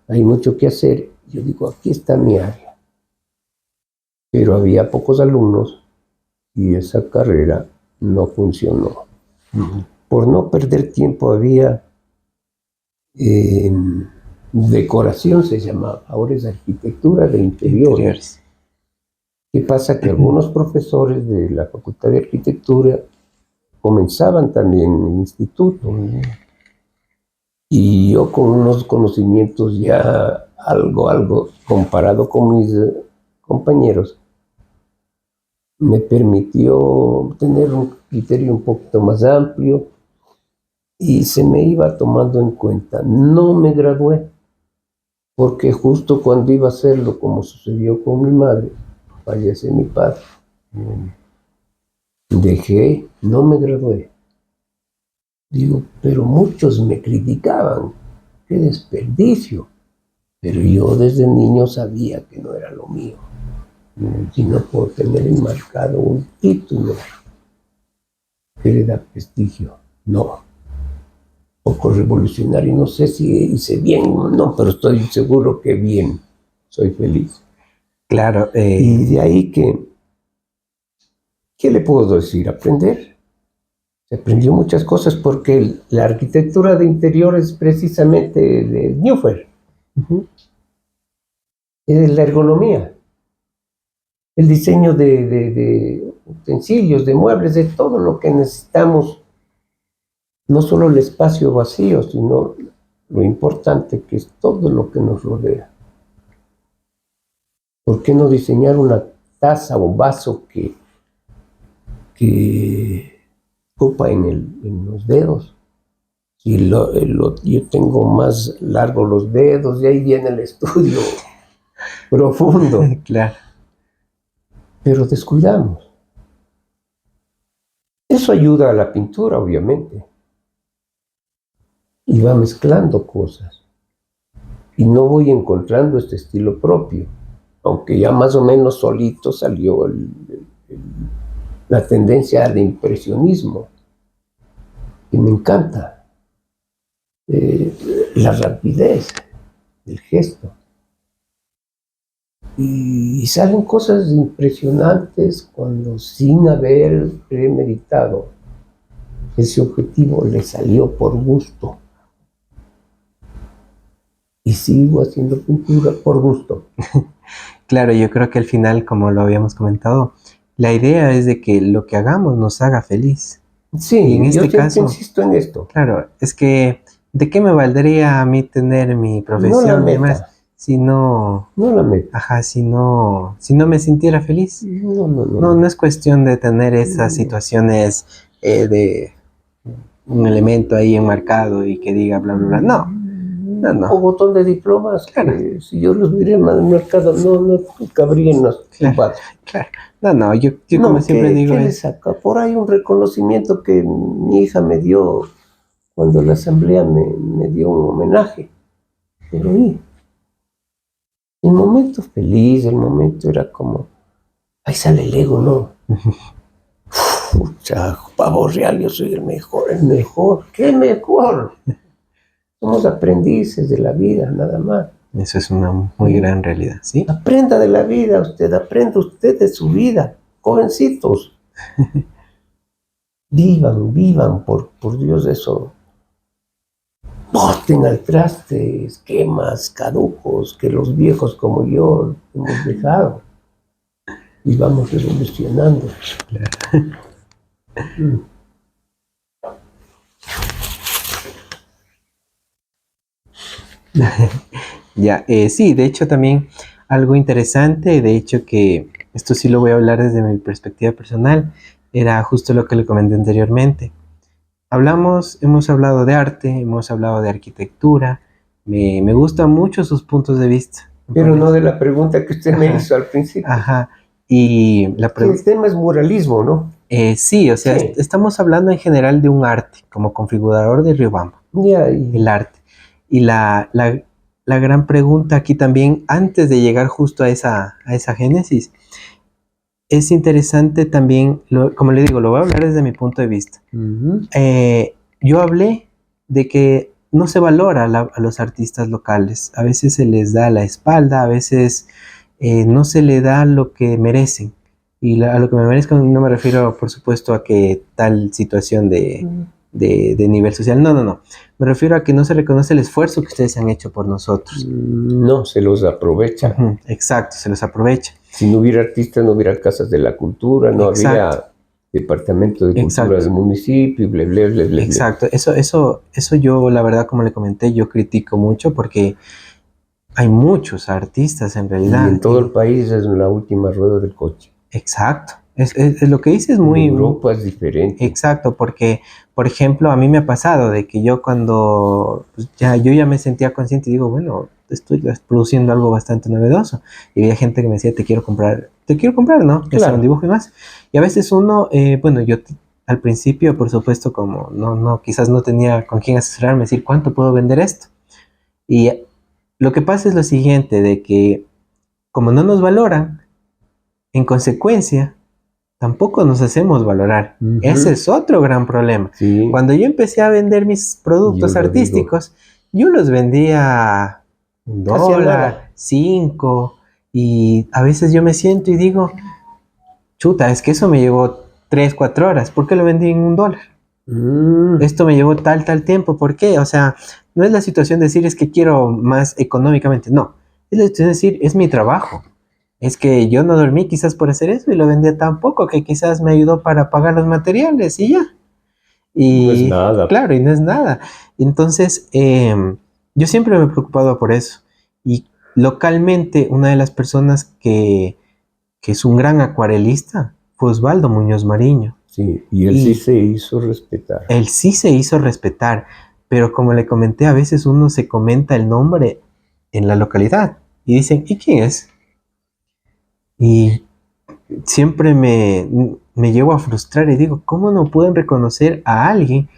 Hay mucho que hacer. Yo digo, aquí está mi área. Pero había pocos alumnos y esa carrera no funcionó. Por no perder tiempo había decoración, se llamaba, ahora es arquitectura de interiores. ¿Qué pasa? Que algunos profesores de la Facultad de Arquitectura comenzaban también en el instituto. Y yo con unos conocimientos ya algo comparado con mis compañeros, me permitió tener un criterio un poquito más amplio y se me iba tomando en cuenta. No me gradué, porque justo cuando iba a hacerlo, como sucedió con mi madre, fallece mi padre, no me gradué. Digo, pero muchos me criticaban, qué desperdicio. Pero yo desde niño sabía que no era lo mío, sino por tener enmarcado un título que le da prestigio. No, poco revolucionario, no sé si hice bien o no, pero estoy seguro que bien, soy feliz. Claro. Y de ahí que, ¿qué le puedo decir? Aprender. Se aprendió muchas cosas porque la arquitectura de interior es precisamente de Newfer. Es la ergonomía, el diseño de utensilios, de muebles, de todo lo que necesitamos, no solo el espacio vacío, sino lo importante que es todo lo que nos rodea. ¿Por qué no diseñar una taza o vaso que ocupa en los dedos? Y yo tengo más largos los dedos y ahí viene el estudio profundo. Claro. Pero descuidamos. Eso ayuda a la pintura, obviamente. Y va mezclando cosas. Y no voy encontrando este estilo propio. Aunque ya más o menos solito salió la tendencia al impresionismo. Y me encanta. La rapidez del gesto. Y salen cosas impresionantes cuando sin haber premeditado ese objetivo le salió por gusto. Y sigo haciendo pintura por gusto. Claro, yo creo que al final, como lo habíamos comentado, la idea es de que lo que hagamos nos haga feliz. Sí, Y en yo este siempre caso, insisto en esto. claro, es que ¿de qué me valdría a mí tener mi No la profesión y demás meta, si no, no la meta. ajá, si no me sintiera feliz? No, no es cuestión de tener esas situaciones de un elemento ahí enmarcado y que diga bla, bla, bla. No, no, Un no. botón de diplomas Claro. que si yo los hubiera en el mercado no cabría en los Claro, zapatos. claro. No, no, yo No, como siempre digo ¿qué le es, saca? Por ahí un reconocimiento que mi hija me dio cuando la asamblea me dio un homenaje. Pero el momento feliz, el momento era como, ahí sale el ego, ¿no? Pucha, pavo real, yo soy el mejor, ¿qué mejor? Somos aprendices de la vida, nada más. eso es una muy gran realidad, ¿sí? Aprenda de la vida, aprenda usted de su vida, jovencitos. Vivan, por Dios, eso. Boten al traste esquemas caducos que los viejos como yo hemos dejado. Y vamos revolucionando. Ya, sí, de hecho también algo interesante, de hecho que esto sí lo voy a hablar desde mi perspectiva personal, era justo lo que le comenté anteriormente. Hemos hablado de arte, hemos hablado de arquitectura, me gustan mucho sus puntos de vista. Pero no de la pregunta que usted me Ajá. hizo al principio. Ajá, y la Que el tema es muralismo, ¿no? sí, o sea, Sí. estamos hablando en general de un arte, como configurador de Riobamba, Ya, el arte. Y la gran pregunta aquí también, antes de llegar justo a esa génesis, es interesante también, como le digo, lo voy a hablar desde mi punto de vista. Yo hablé de que no se valora a los artistas locales, a veces se les da la espalda, a veces no se le da lo que merecen. Y a lo que me merezcan no me refiero, por supuesto, a que tal situación de de nivel social. No, no, no. Me refiero a que no se reconoce el esfuerzo que ustedes han hecho por nosotros. No, se los aprovecha. Ujú, exacto, se los aprovecha. Si no hubiera artistas, no hubiera casas de la cultura, no Exacto. habría departamento de cultura Exacto. del municipio, bla, bla, bla, bla. Exacto, eso yo, la verdad, como le comenté, yo critico mucho porque hay muchos artistas en Y realidad. en todo el país es la última rueda del coche. Exacto, es lo que dice es En muy... Europa es diferente. Exacto, porque, por ejemplo, a mí me ha pasado de que yo cuando pues, yo ya me sentía consciente y digo, bueno, estoy produciendo algo bastante novedoso. Y había gente que me decía, te quiero comprar, ¿no? Que hacer un dibujo y más. Y a veces uno, bueno, yo al principio, por supuesto, como quizás no tenía con quién asesorarme, decir, ¿cuánto puedo vender esto? Y lo que pasa es lo siguiente, de que como no nos valoran, en consecuencia, tampoco nos hacemos valorar. Ese es otro gran problema. Sí. Cuando yo empecé a vender mis productos artísticos, yo los vendía $1, 5, y a veces yo me siento y digo, chuta, es que eso me llevó 3, 4 horas. ¿Por qué lo vendí en $1? Esto me llevó tal tiempo. ¿Por qué? O sea, no es la situación de decir es que quiero más económicamente. No, es la situación de decir es mi trabajo. Es que yo no dormí quizás por hacer eso y lo vendía tan poco que quizás me ayudó para pagar los materiales y ya. Y no es nada. Claro, y no es nada. Entonces, yo siempre me he preocupado por eso. Y localmente, una de las personas que es un gran acuarelista fue Osvaldo Muñoz Mariño. Sí, y él sí se hizo respetar. Él sí se hizo respetar, pero como le comenté, a veces uno se comenta el nombre en la localidad y dicen, ¿y quién es? Y siempre me llevo a frustrar y digo, ¿cómo no pueden reconocer a alguien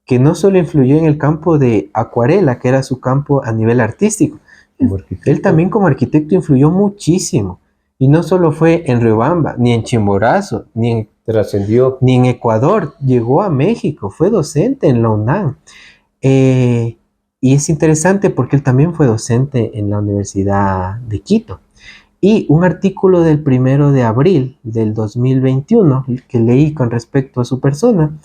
que no solo influyó en el campo de acuarela, que era su campo a nivel artístico? Él también como arquitecto influyó muchísimo. Y no solo fue en Riobamba, ni en Chimborazo, trascendió, ni en Ecuador, llegó a México, fue docente en la UNAM. Y es interesante porque él también fue docente en la Universidad de Quito. Y un artículo del 1 de abril del 2021 que leí con respecto a su persona,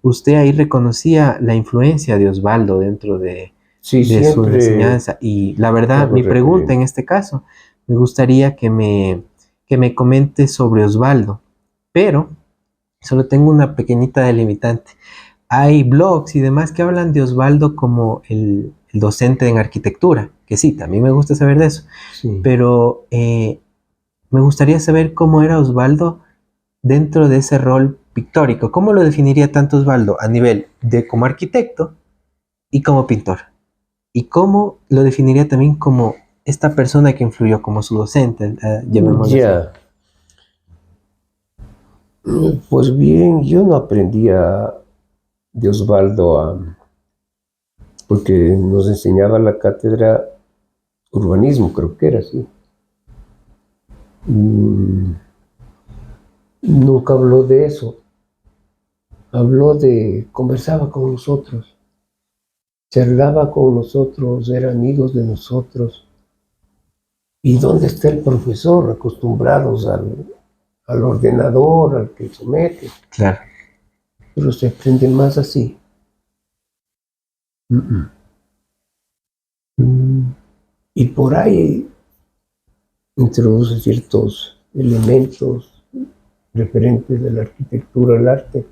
usted ahí reconocía la influencia de Osvaldo dentro de su enseñanza. Y la verdad, mi pregunta en este caso, me gustaría que me comente sobre Osvaldo, pero solo tengo una pequeñita delimitante. Hay blogs y demás que hablan de Osvaldo como el docente en arquitectura, que sí, también me gusta saber de eso, sí. Pero me gustaría saber cómo era Osvaldo dentro de ese rol pictórico. ¿Cómo lo definiría tanto Osvaldo a nivel de como arquitecto y como pintor? ¿Y cómo lo definiría también como esta persona que influyó como su docente, llamémoslo así? Pues bien, yo no aprendía de Osvaldo porque nos enseñaba la cátedra urbanismo, creo que era así. Nunca habló de eso. Conversaba con nosotros, charlaba con nosotros, era amigos de nosotros. ¿Y dónde está el profesor? Acostumbrados al ordenador, al que somete. Claro. Pero se aprende más así. Y por ahí introduce ciertos elementos referentes de la arquitectura al arte.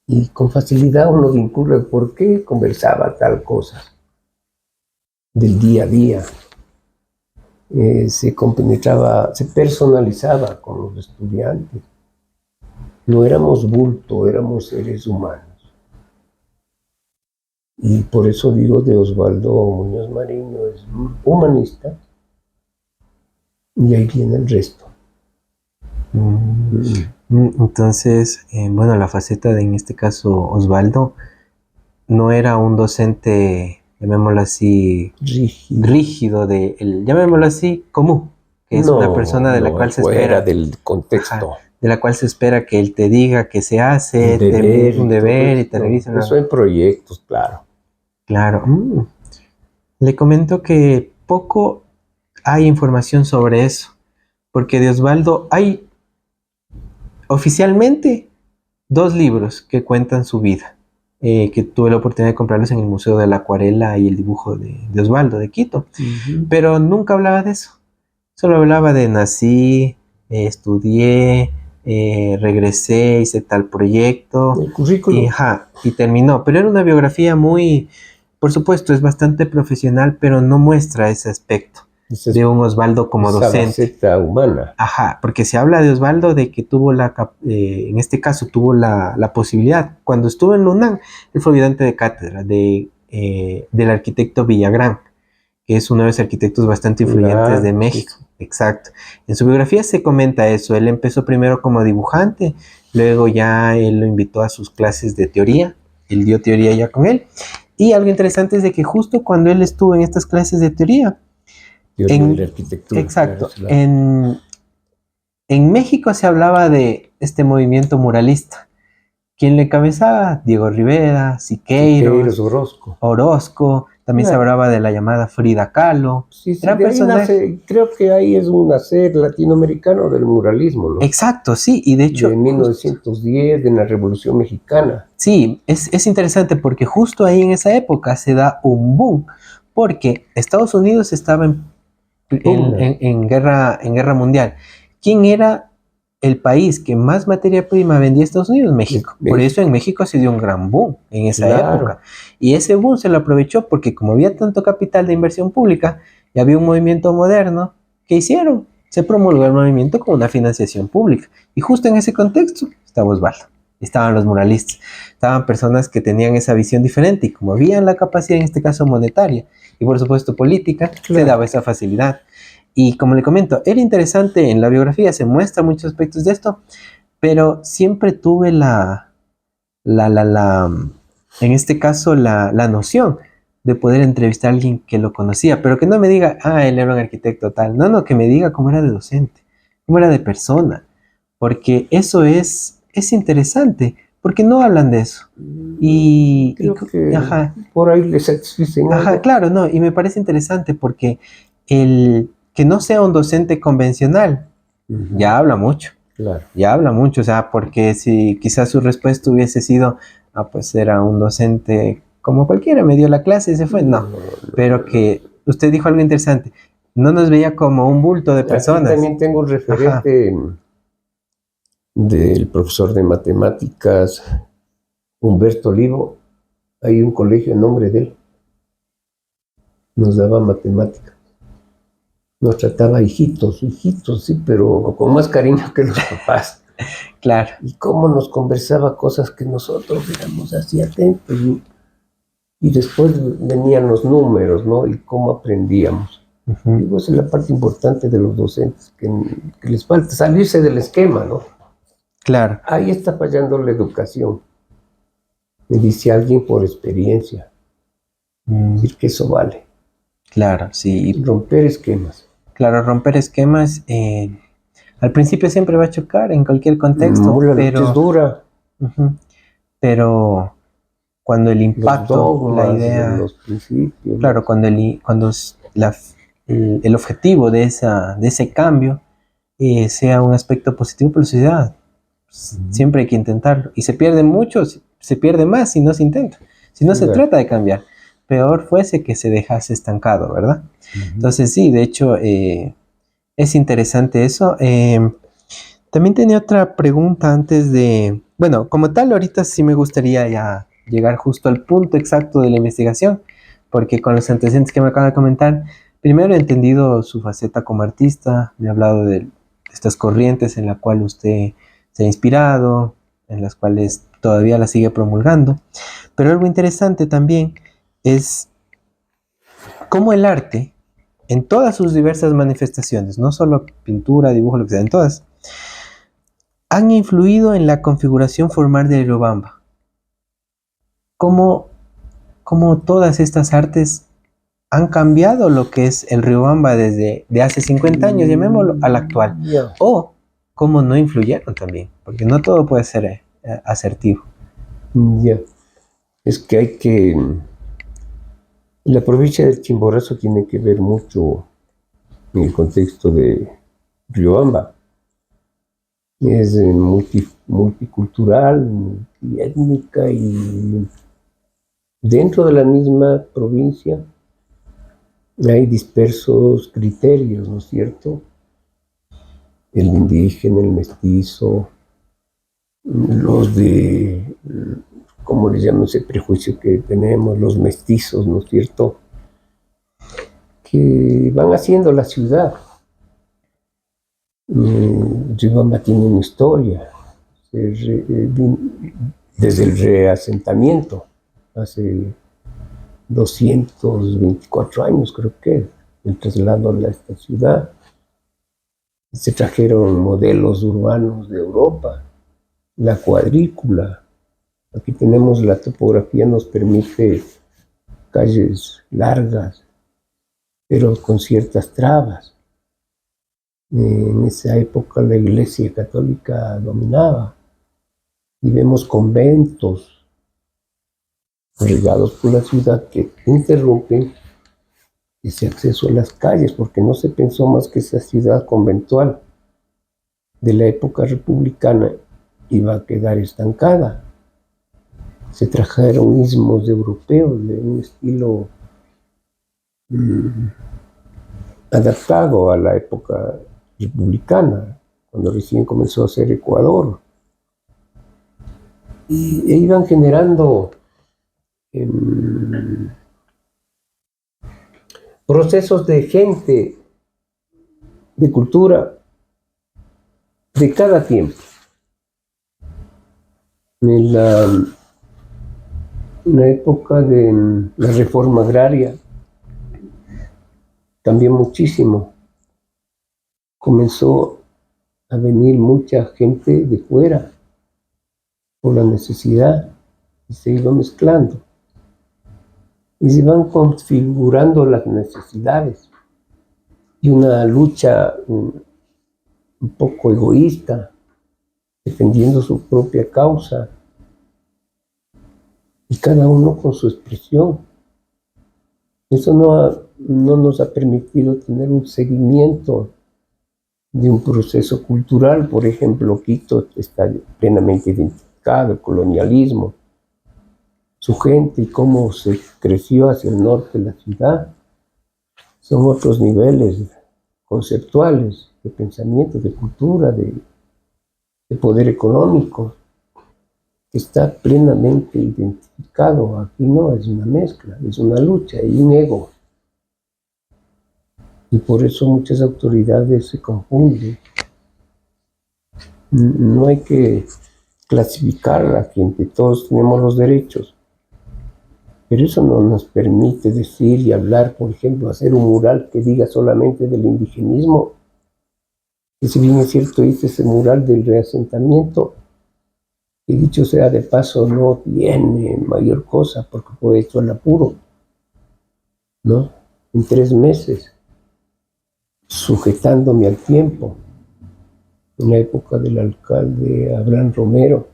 Y con facilidad uno vincula el por qué conversaba tal cosa del día a día. Se compenetraba, se personalizaba con los estudiantes. No éramos bulto, éramos seres humanos. Y por eso digo de Osvaldo Muñoz Mariño, es humanista, y ahí viene el resto. Entonces, bueno, la faceta de, en este caso, Osvaldo, no era un docente, llamémoslo así, rígido llamémoslo así, común, que es una persona de la cual se espera del contexto. Ajá, de la cual se espera que él te diga qué se hace, un deber y te revise. Eso hay proyectos, claro. Claro. Le comento que poco hay información sobre eso, porque de Osvaldo hay oficialmente 2 libros que cuentan su vida. que tuve la oportunidad de comprarlos en el Museo de la Acuarela y el Dibujo de Osvaldo de Quito, pero nunca hablaba de eso. Solo hablaba de nací, estudié, regresé, hice tal proyecto El currículum. y terminó. Pero era una biografía muy, por supuesto, es bastante profesional, pero no muestra ese aspecto Esa, de un Osvaldo como esa docente. faceta humana. Porque se habla de Osvaldo de que tuvo en este caso tuvo la posibilidad. Cuando estuvo en la UNAM, él fue ayudante de cátedra del arquitecto Villagrán, que es uno de los arquitectos bastante influyentes de México. Sí. Exacto. En su biografía se comenta eso. Él empezó primero como dibujante, luego ya él lo invitó a sus clases de teoría. Él dio teoría ya con él. Y algo interesante es de que justo cuando él estuvo en estas clases de teoría, Teoría de la arquitectura. exacto, Claro. En México se hablaba de este movimiento muralista. ¿Quién le encabezaba? Diego Rivera, Siqueiros, Orozco. También se hablaba de la llamada Frida Kahlo. Sí, de ahí nace, creo que ahí es un nacer latinoamericano del muralismo, ¿no? Exacto, sí, y de hecho... De 1910, de la Revolución Mexicana. Sí, es interesante porque justo ahí en esa época se da un boom, porque Estados Unidos estaba en guerra mundial. ¿Quién era el país que más materia prima vendía a Estados Unidos? México. Por eso en México se dio un gran boom en esa época. Y ese boom se lo aprovechó porque como había tanto capital de inversión pública y había un movimiento moderno, ¿qué hicieron? Se promulgó el movimiento con una financiación pública. Y justo en ese contexto estaba Osvaldo. Estaban los muralistas, estaban personas que tenían esa visión diferente y como habían la capacidad, en este caso monetaria y por supuesto política, se daba esa facilidad. Y como le comento, era interesante en la biografía, se muestra muchos aspectos de esto, pero siempre tuve en este caso, la noción de poder entrevistar a alguien que lo conocía, pero que no me diga, él era un arquitecto tal. No, que me diga cómo era de docente, cómo era de persona, porque eso es interesante, porque no hablan de eso. Y creo que por ahí les satisfacen. Claro, no, y me parece interesante porque el que no sea un docente convencional ya habla mucho. Claro. Ya habla mucho, o sea, porque si quizás su respuesta hubiese sido, pues era un docente como cualquiera, me dio la clase y se fue. No, pero que usted dijo algo interesante, no nos veía como un bulto de personas. Aquí también tengo un referente del profesor de matemáticas, Humberto Olivo. Hay un colegio en nombre de él. Nos daba matemáticas. Nos trataba hijitos, sí, pero con más cariño que los papás. Claro. Y cómo nos conversaba cosas que nosotros éramos así atentos. Y después venían los números, ¿no? Y cómo aprendíamos. Digo, esa es la parte importante de los docentes, que les falta salirse del esquema, ¿no? Claro. Ahí está fallando la educación. Me dice alguien por experiencia. Decir que eso vale. Claro, sí. Romper esquemas. Claro, romper esquemas al principio siempre va a chocar en cualquier contexto, pero es dura. Pero cuando el impacto, los dogmas, la idea, los principios. Claro, cuando el objetivo de ese cambio sea un aspecto positivo para la sociedad, siempre hay que intentarlo. Y se pierde mucho, se pierde más si no se intenta, si no se trata de cambiar. Peor fuese que se dejase estancado, ¿verdad? Entonces sí, de hecho es interesante eso. También tenía otra pregunta antes de, bueno, como tal ahorita sí me gustaría ya llegar justo al punto exacto de la investigación, porque con los antecedentes que me acaba de comentar, primero he entendido su faceta como artista, me ha hablado de estas corrientes en las cuales usted se ha inspirado, en las cuales todavía la sigue promulgando, pero algo interesante también es cómo el arte, en todas sus diversas manifestaciones, no solo pintura, dibujo, lo que sea, en todas, han influido en la configuración formal de Riobamba. ¿Cómo todas estas artes han cambiado lo que es el Riobamba desde de hace 50 años, llamémoslo, al actual? O cómo no influyeron también, porque no todo puede ser asertivo. Es que hay que... La provincia del Chimborazo tiene que ver mucho en el contexto de Riobamba. Es multicultural, multiétnica y Dentro de la misma provincia hay dispersos criterios, ¿no es cierto? El indígena, el mestizo, los de, ¿cómo le llaman ese prejuicio que tenemos? Los mestizos, ¿no es cierto? Que van haciendo la ciudad. Riobamba tiene una historia, desde el reasentamiento, hace 224 años creo que, el traslado a esta ciudad. Se trajeron modelos urbanos de Europa, la cuadrícula. Aquí tenemos la topografía, nos permite calles largas, pero con ciertas trabas. En esa época la Iglesia Católica dominaba y vemos conventos regados por la ciudad que interrumpen ese acceso a las calles, porque no se pensó más que esa ciudad conventual de la época republicana iba a quedar estancada. Se trajeron ismos europeos de un estilo adaptado a la época republicana, cuando recién comenzó a ser Ecuador. E iban generando procesos de gente, de cultura, de cada tiempo. En la época de la reforma agraria cambió muchísimo. Comenzó a venir mucha gente de fuera por la necesidad y se iba mezclando. Y se van configurando las necesidades y una lucha un poco egoísta, defendiendo su propia causa, y cada uno con su expresión. Eso no nos ha permitido tener un seguimiento de un proceso cultural. Por ejemplo, Quito está plenamente identificado, el colonialismo, su gente y cómo se creció hacia el norte de la ciudad. Son otros niveles conceptuales de pensamiento, de cultura, de poder económico, que está plenamente identificado. Aquí no, es una mezcla, es una lucha y un ego. Y por eso muchas autoridades se confunden. No hay que clasificar a la gente, todos tenemos los derechos. Pero eso no nos permite decir y hablar, por ejemplo, hacer un mural que diga solamente del indigenismo. Que si bien es cierto, hice ese mural del reasentamiento, que dicho sea de paso, no tiene mayor cosa, porque fue hecho al apuro, ¿no? En 3 meses, sujetándome al tiempo, en la época del alcalde Abraham Romero,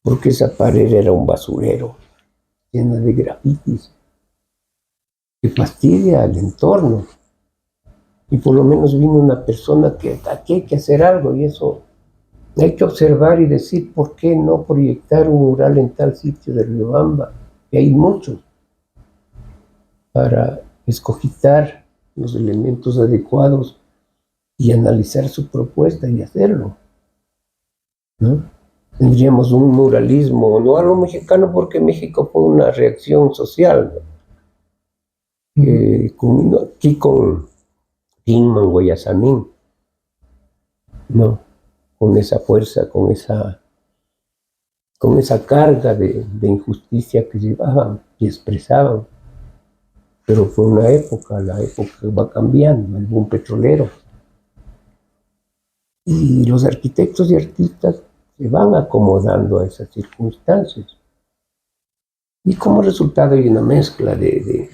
porque esa pared era un basurero, llena de grafitis, que fastidia al entorno. Y por lo menos vino una persona que aquí hay que hacer algo, y eso hay que observar y decir por qué no proyectar un mural en tal sitio de Riobamba, que hay muchos, para escogitar los elementos adecuados y analizar su propuesta y hacerlo, ¿no? Tendríamos un muralismo, no algo mexicano, porque México fue una reacción social, ¿no? Aquí con Kingman, Guayasamín, ¿no? Con esa fuerza, con esa carga de injusticia que llevaban y expresaban. Pero fue una época, la época va cambiando, el boom petrolero. Y los arquitectos y artistas se van acomodando a esas circunstancias. Y como resultado hay una mezcla de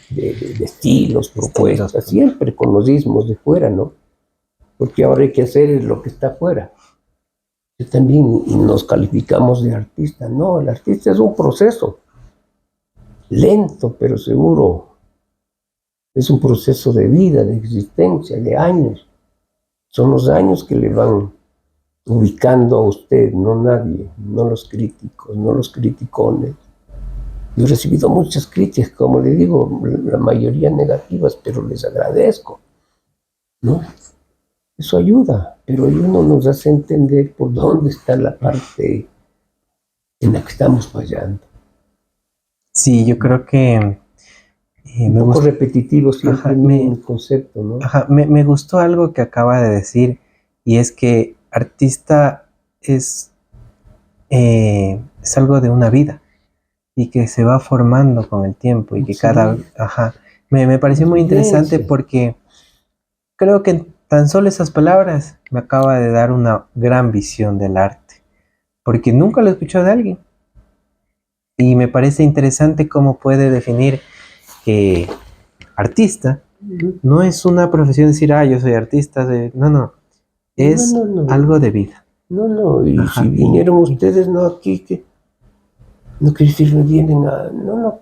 estilos, propuestas, siempre con los ismos de fuera, ¿no? Porque ahora hay que hacer lo que está afuera. También nos calificamos de artista. No, el artista es un proceso lento pero seguro. Es un proceso de vida, de existencia, de años. Son los años que le van ubicando a usted, no nadie, no los críticos, no los criticones, Yo he recibido muchas críticas, como le digo, la mayoría negativas, pero les agradezco, ¿no? Eso ayuda, pero uno nos hace entender por dónde está la parte en la que estamos fallando. Sí, yo creo que Un me poco gustó, repetitivo siempre mi concepto, ¿no? me gustó algo que acaba de decir, y es que artista es algo de una vida y que se va formando con el tiempo y que Sí, me pareció las muy interesante vivencias. porque creo que en tan solo esas palabras me acaba de dar una gran visión del arte, porque nunca lo he escuchado de alguien y me parece interesante cómo puede definir que artista no es una profesión decir, yo soy artista, no, no, No, es no, no. algo de vida. No, no. Y si Ajá, vinieron ustedes, no aquí, que no quiere decir que vienen a. No,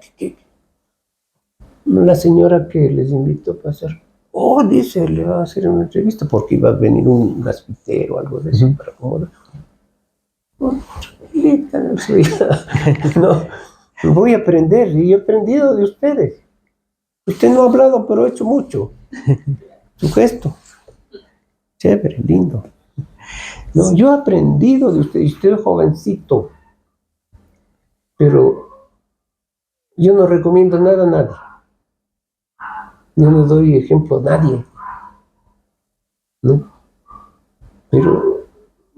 no, la señora que les invitó a pasar. Oh, dice, le va a hacer una entrevista porque iba a venir un gasfitero o algo de eso para acomodar. Oh, tranquilita, no soy. No, voy a aprender y he aprendido de ustedes. Usted no ha hablado, pero ha hecho mucho. Su gesto. Chévere, lindo. No, yo he aprendido de usted, y usted es jovencito, pero yo no recomiendo nada a nadie. Yo no doy ejemplo a nadie, ¿no? Pero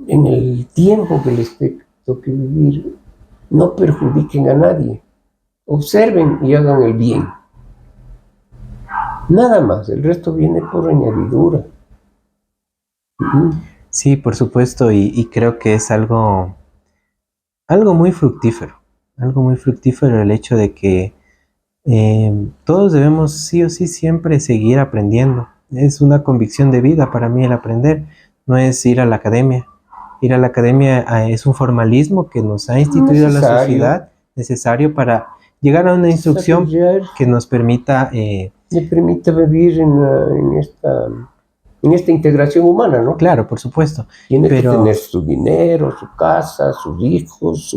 en el tiempo que les toque vivir, no perjudiquen a nadie. Observen y hagan el bien. Nada más, el resto viene por añadidura. Sí, por supuesto, y creo que es algo muy fructífero el hecho de que todos debemos sí o sí siempre seguir aprendiendo. Es una convicción de vida para mí el aprender, no es ir a la academia. Ir a la academia es un formalismo que nos ha instituido la sociedad necesario para llegar a una instrucción que nos permita... le permite vivir en esta integración humana, ¿no? Claro, por supuesto. Tiene que tener su dinero, su casa, sus hijos,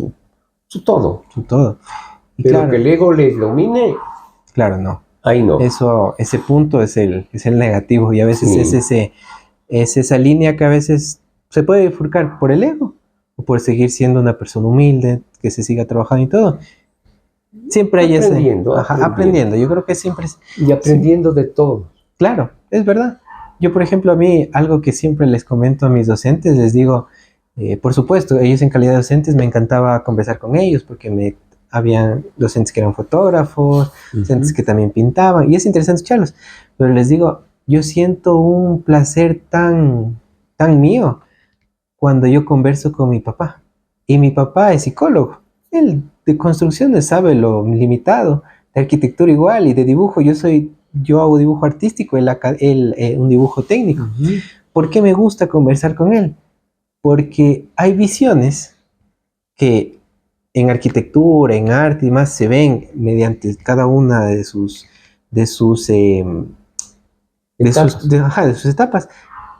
su todo. Su todo. Y pero claro, que el ego les domine, claro, no. ahí no. Ese punto es el negativo y a veces Sí. es esa línea que a veces se puede bifurcar por el ego o por seguir siendo una persona humilde, que se siga trabajando y todo. Siempre hay aprendiendo. Yo creo que siempre es... Y aprendiendo de todo. Claro, es verdad. Yo, por ejemplo, a mí, algo que siempre les comento a mis docentes, les digo, por supuesto, ellos en calidad de docentes me encantaba conversar con ellos porque habían docentes que eran fotógrafos, docentes que también pintaban, y es interesante escucharlos. Pero les digo, yo siento un placer tan mío cuando yo converso con mi papá. Y mi papá es psicólogo. Él de construcciones sabe lo limitado, de arquitectura igual y de dibujo. Yo hago dibujo artístico, él un dibujo técnico. ¿Por qué me gusta conversar con él? Porque hay visiones que en arquitectura, en arte y más se ven mediante cada una de sus etapas,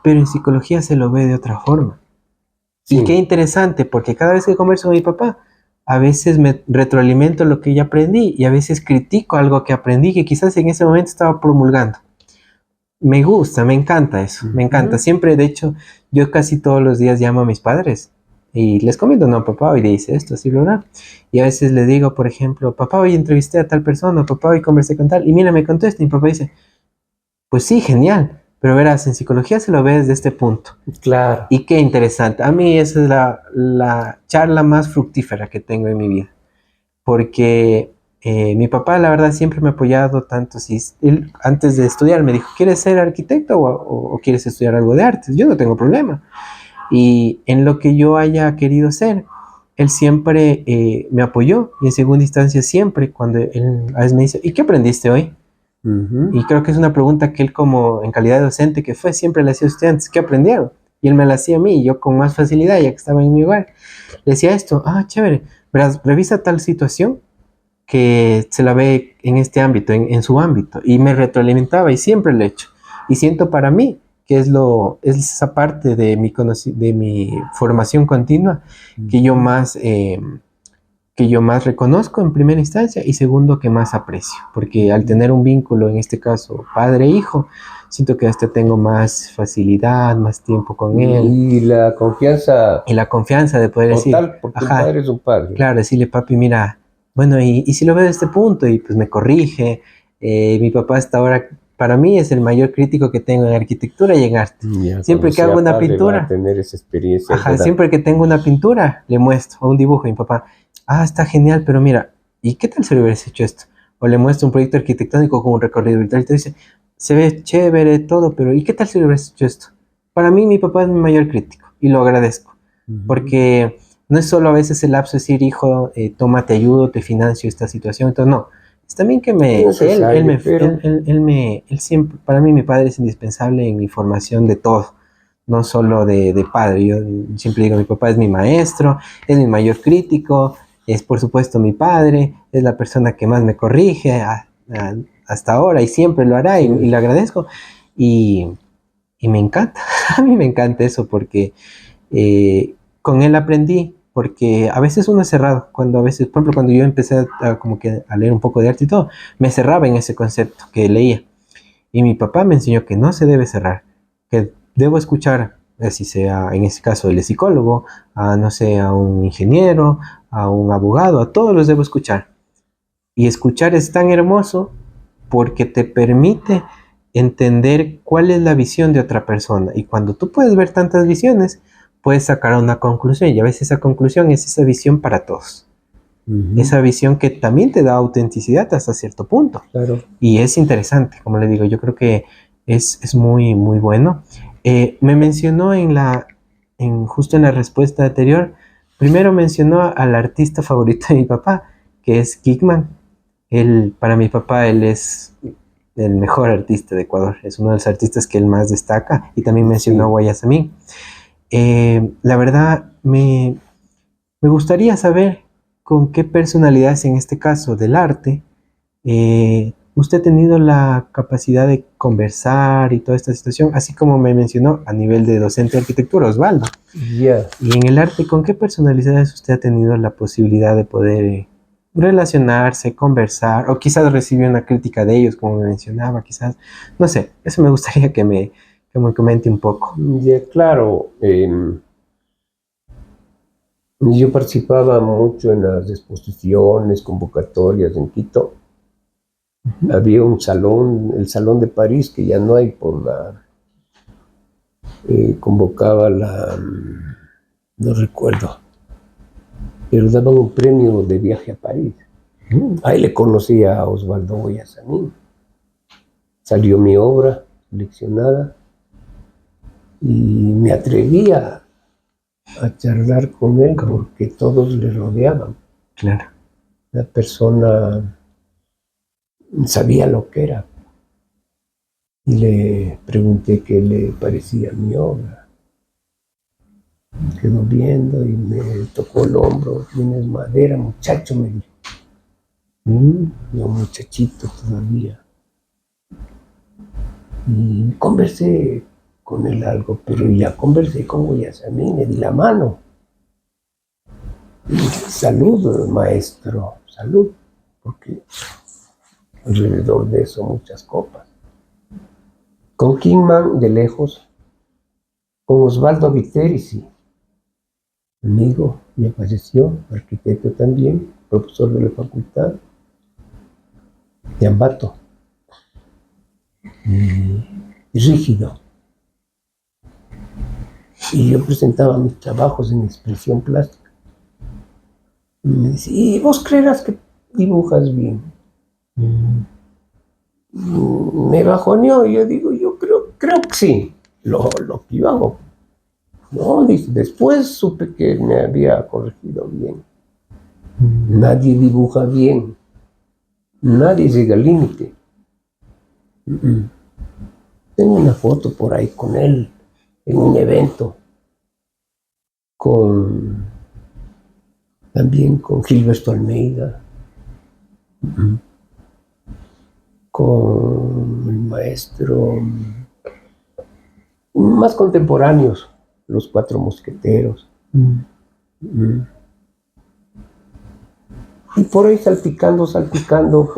pero en psicología se lo ve de otra forma. Sí. Y qué interesante, porque cada vez que converso con mi papá, a veces me retroalimento lo que ya aprendí y a veces critico algo que aprendí que quizás en ese momento estaba promulgando. Me gusta, me encanta eso, me encanta. Siempre, de hecho, yo casi todos los días llamo a mis padres y les comento, no, papá, hoy dice esto, así, bla. Y a veces le digo, por ejemplo, papá, hoy entrevisté a tal persona, papá, hoy conversé con tal, y mira, me contesta, y mi papá dice, pues sí, genial, pero verás, en psicología se lo ve desde este punto. Claro. Y qué interesante. A mí esa es la charla más fructífera que tengo en mi vida. Porque mi papá, la verdad, siempre me ha apoyado tanto. Si él, antes de estudiar, me dijo, ¿quieres ser arquitecto o quieres estudiar algo de artes? Yo no tengo problema. Y en lo que yo haya querido ser, él siempre me apoyó. Y en segunda instancia, siempre, cuando él a veces me dice, ¿y qué aprendiste hoy? Y creo que es una pregunta que él, como en calidad de docente que fue, siempre le hacía a estudiantes, ¿qué aprendieron? Y él me la hacía a mí, y yo con más facilidad, ya que estaba en mi hogar, le decía esto, chévere, verás, revisa tal situación que se la ve en este ámbito, en su ámbito, y me retroalimentaba, y siempre lo he hecho. Y siento para mí que es esa parte de mi formación continua que yo más que yo más reconozco en primera instancia y segundo que más aprecio, porque al tener un vínculo, en este caso padre-hijo, siento que hasta tengo más facilidad, más tiempo con él Y la confianza y la confianza de poder decir, total, porque un ajá, padre es un padre. claro, decirle, papi, mira, bueno, y si lo veo de este punto y pues me corrige. Mi papá hasta ahora, para mí, es el mayor crítico que tengo en arquitectura y en arte. Ya, cuando Siempre que hago sea una padre va a pintura, tener esa experiencia, ajá, ¿verdad? siempre que tengo una pintura, le muestro o un dibujo a mi papá. Ah, está genial, pero mira, ¿y qué tal si le hubieras hecho esto? O le muestro un proyecto arquitectónico con un recorrido virtual y te dice, se ve chévere todo, pero ¿y qué tal si le hubieras hecho esto? Para mí, mi papá es mi mayor crítico y lo agradezco, porque no es solo a veces el lapso de decir, hijo, toma, te ayudo, te financio esta situación, entonces no. Es también que Es necesario, pero él siempre, para mí mi padre es indispensable en mi formación de todo, no solo de padre. Yo siempre digo, mi papá es mi maestro, es mi mayor crítico, es por supuesto mi padre, es la persona que más me corrige hasta ahora y siempre lo hará y sí, le agradezco. Y, y me encanta, a mí me encanta eso porque con él aprendí, porque a veces uno es cerrado, cuando a veces, por ejemplo, cuando yo empecé como que a leer un poco de arte y todo, me cerraba en ese concepto que leía. Y mi papá me enseñó que no se debe cerrar, que debo escuchar, si sea en este caso el psicólogo, a no sé, a un ingeniero, a un abogado, a todos los debo escuchar. Y escuchar es tan hermoso porque te permite entender cuál es la visión de otra persona. Y cuando tú puedes ver tantas visiones, puedes sacar una conclusión. Y a veces esa conclusión es esa visión para todos. Esa visión que también te da autenticidad hasta cierto punto. claro. Y es interesante, como le digo, yo creo que es muy, muy bueno. Me mencionó justo en la respuesta anterior, primero mencionó al artista favorito de mi papá, que es Kikman. Para mi papá, él es el mejor artista de Ecuador, es uno de los artistas que él más destaca, y también mencionó a Sí. Guayasamín. La verdad, me gustaría saber con qué personalidades, en este caso del arte, usted ha tenido la capacidad de conversar y toda esta situación, así como me mencionó a nivel de docente de arquitectura, Osvaldo. Ya. Y en el arte, ¿con qué personalidades usted ha tenido la posibilidad de poder relacionarse, conversar, o quizás recibir una crítica de ellos, como me mencionaba, quizás, no sé, eso me gustaría que me comente un poco. Ya, claro. Yo participaba mucho en las exposiciones, convocatorias en Quito. Ujú. Había un salón, el Salón de París, que ya no hay por la... convocaba no recuerdo, pero daban un premio de viaje a París. Ahí le conocí a Osvaldo Boyasamín. Salió mi obra seleccionada y me atreví a charlar con él Como, porque todos le rodeaban. claro, La persona sabía lo que era y le pregunté qué le parecía mi obra. Quedó viendo y me tocó el hombro. Tienes madera, muchacho, me dijo. Yo muchachito todavía. Y conversé con él algo, pero ya conversé con Guayasamín, le di la mano. Y salud, maestro, salud, porque alrededor de eso muchas copas. Con Kingman de lejos, con Osvaldo Viteri, sí, amigo, me apareció, arquitecto también, profesor de la facultad de Ambato, y rígido. Y yo presentaba mis trabajos en expresión plástica. Y me decía, ¿y vos creerás que dibujas bien? Me bajoneó y yo digo, yo creo que sí, lo que yo hago. No, dice, después supe que me había corregido bien. Nadie dibuja bien, nadie llega al límite. Tengo una foto por ahí con él en un evento, con, también con Gilberto Almeida, con el maestro, más contemporáneos, los Cuatro Mosqueteros. Y por ahí salpicando,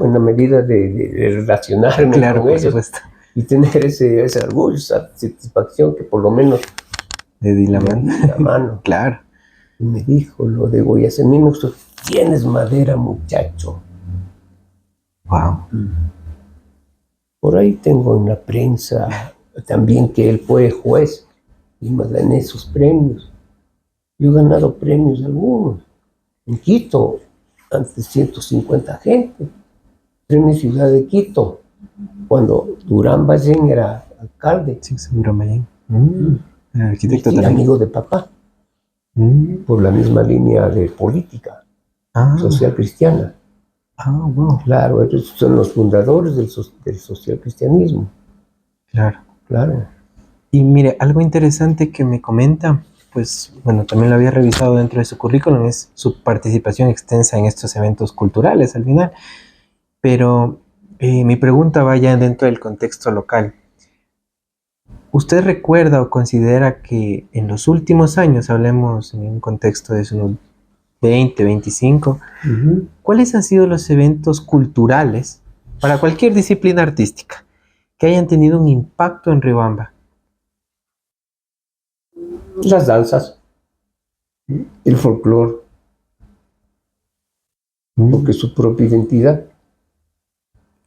en la medida de relacionarme Claro, con por ellos supuesto. y tener ese orgullo, esa satisfacción que por lo menos Le di la le mano. di la mano. Claro. Y me dijo, lo de Goyace, a mí me gustó, tienes madera, muchacho. Wow. Por ahí tengo en la prensa también que él fue juez y me gané esos premios. Yo he ganado premios algunos. En Quito, ante 150 gente. Premio Ciudad de Quito, cuando Durán Ballén era alcalde. Sí, seguro, Mayén. El arquitecto Y también. amigo de papá, Mm. por la misma línea de política Ah, social cristiana. wow. Claro, ellos son los fundadores del social cristianismo. Claro. Claro. Y mire, algo interesante que me comenta, pues bueno, también lo había revisado dentro de su currículum, es su participación extensa en estos eventos culturales al final. Pero mi pregunta va ya dentro del contexto local. ¿Usted recuerda o considera que en los últimos años, hablemos en un contexto de unos 20, 25, cuáles han sido los eventos culturales para cualquier disciplina artística que hayan tenido un impacto en Riobamba? Las danzas, el folclore, porque es su propia identidad.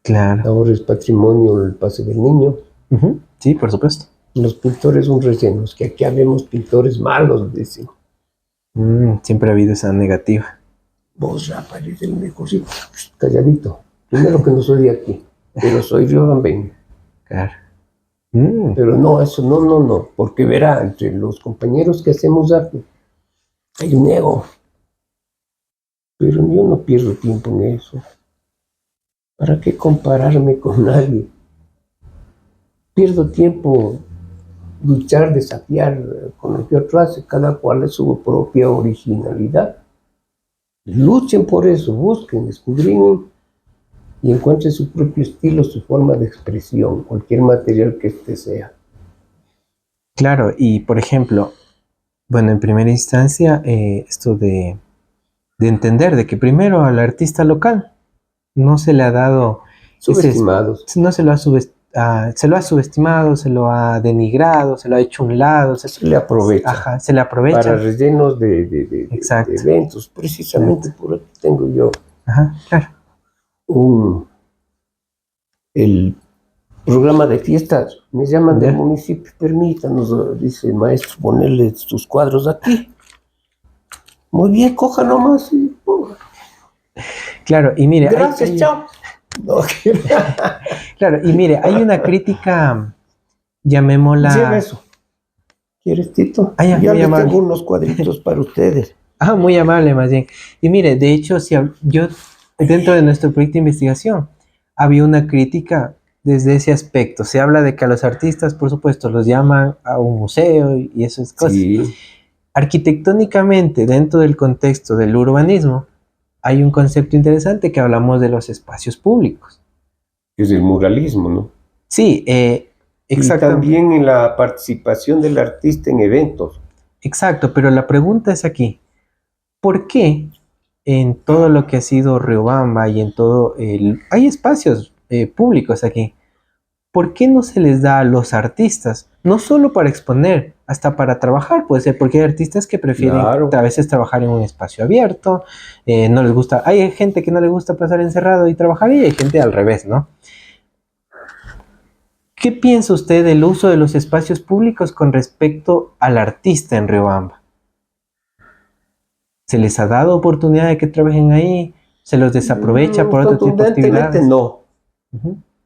Claro. Ahora es patrimonio el pase del niño. Sí, por supuesto. Los pintores son rellenos, que aquí habemos pintores malos, dicen. Siempre ha habido esa negativa. Vos, Rafa, eres el mejorcito, calladito. Primero que no soy de aquí, pero soy riobambeño. Claro. Pero no, eso no, porque verá, entre los compañeros que hacemos arte, hay un ego. Pero yo no pierdo tiempo en eso. ¿Para qué compararme con nadie? Pierdo tiempo luchar, desafiar con lo que otro hace, cada cual es su propia originalidad. Luchen por eso, busquen, escudriñen y encuentren su propio estilo, su forma de expresión, cualquier material que este sea. Claro, y por ejemplo, bueno, en primera instancia, esto de entender de que primero al artista local no se le ha dado Subestimados. no se lo ha se lo ha subestimado, se lo ha denigrado, se lo ha hecho a un lado, Se le aprovecha. Ajá, se le aprovecha. Para rellenos de eventos. Precisamente por aquí tengo yo claro. El programa de fiestas. Me llaman del municipio, permítanos, dice el maestro, ponerle sus cuadros aquí. Muy bien, coja nomás y ponga. Claro, y mire. Gracias, chao. No, claro, y mire, hay una crítica, llamémosla. Lleva eso. ¿Quieres, Tito? Ya les tengo unos cuadritos para ustedes. Muy amable, más bien. Y mire, de hecho, si yo, dentro de nuestro proyecto de investigación, había una crítica desde ese aspecto. Se habla de que a los artistas, por supuesto, los llaman a un museo y esas cosas. Sí. Arquitectónicamente, dentro del contexto del urbanismo, hay un concepto interesante que hablamos de los espacios públicos. Es el muralismo, ¿no? Sí, exacto. Y también en la participación del artista en eventos. Exacto, pero la pregunta es aquí, ¿por qué en todo lo que ha sido Riobamba y en todo hay espacios públicos aquí? ¿Por qué no se les da a los artistas, no solo para exponer, hasta para trabajar? Puede ser, porque hay artistas que prefieren a veces trabajar en un espacio abierto, no les gusta, hay gente que no le gusta pasar encerrado y trabajar y hay gente al revés, ¿no? ¿Qué piensa usted del uso de los espacios públicos con respecto al artista en Riobamba? ¿Se les ha dado oportunidad de que trabajen ahí? ¿Se los desaprovecha por otro tipo de actividades? No.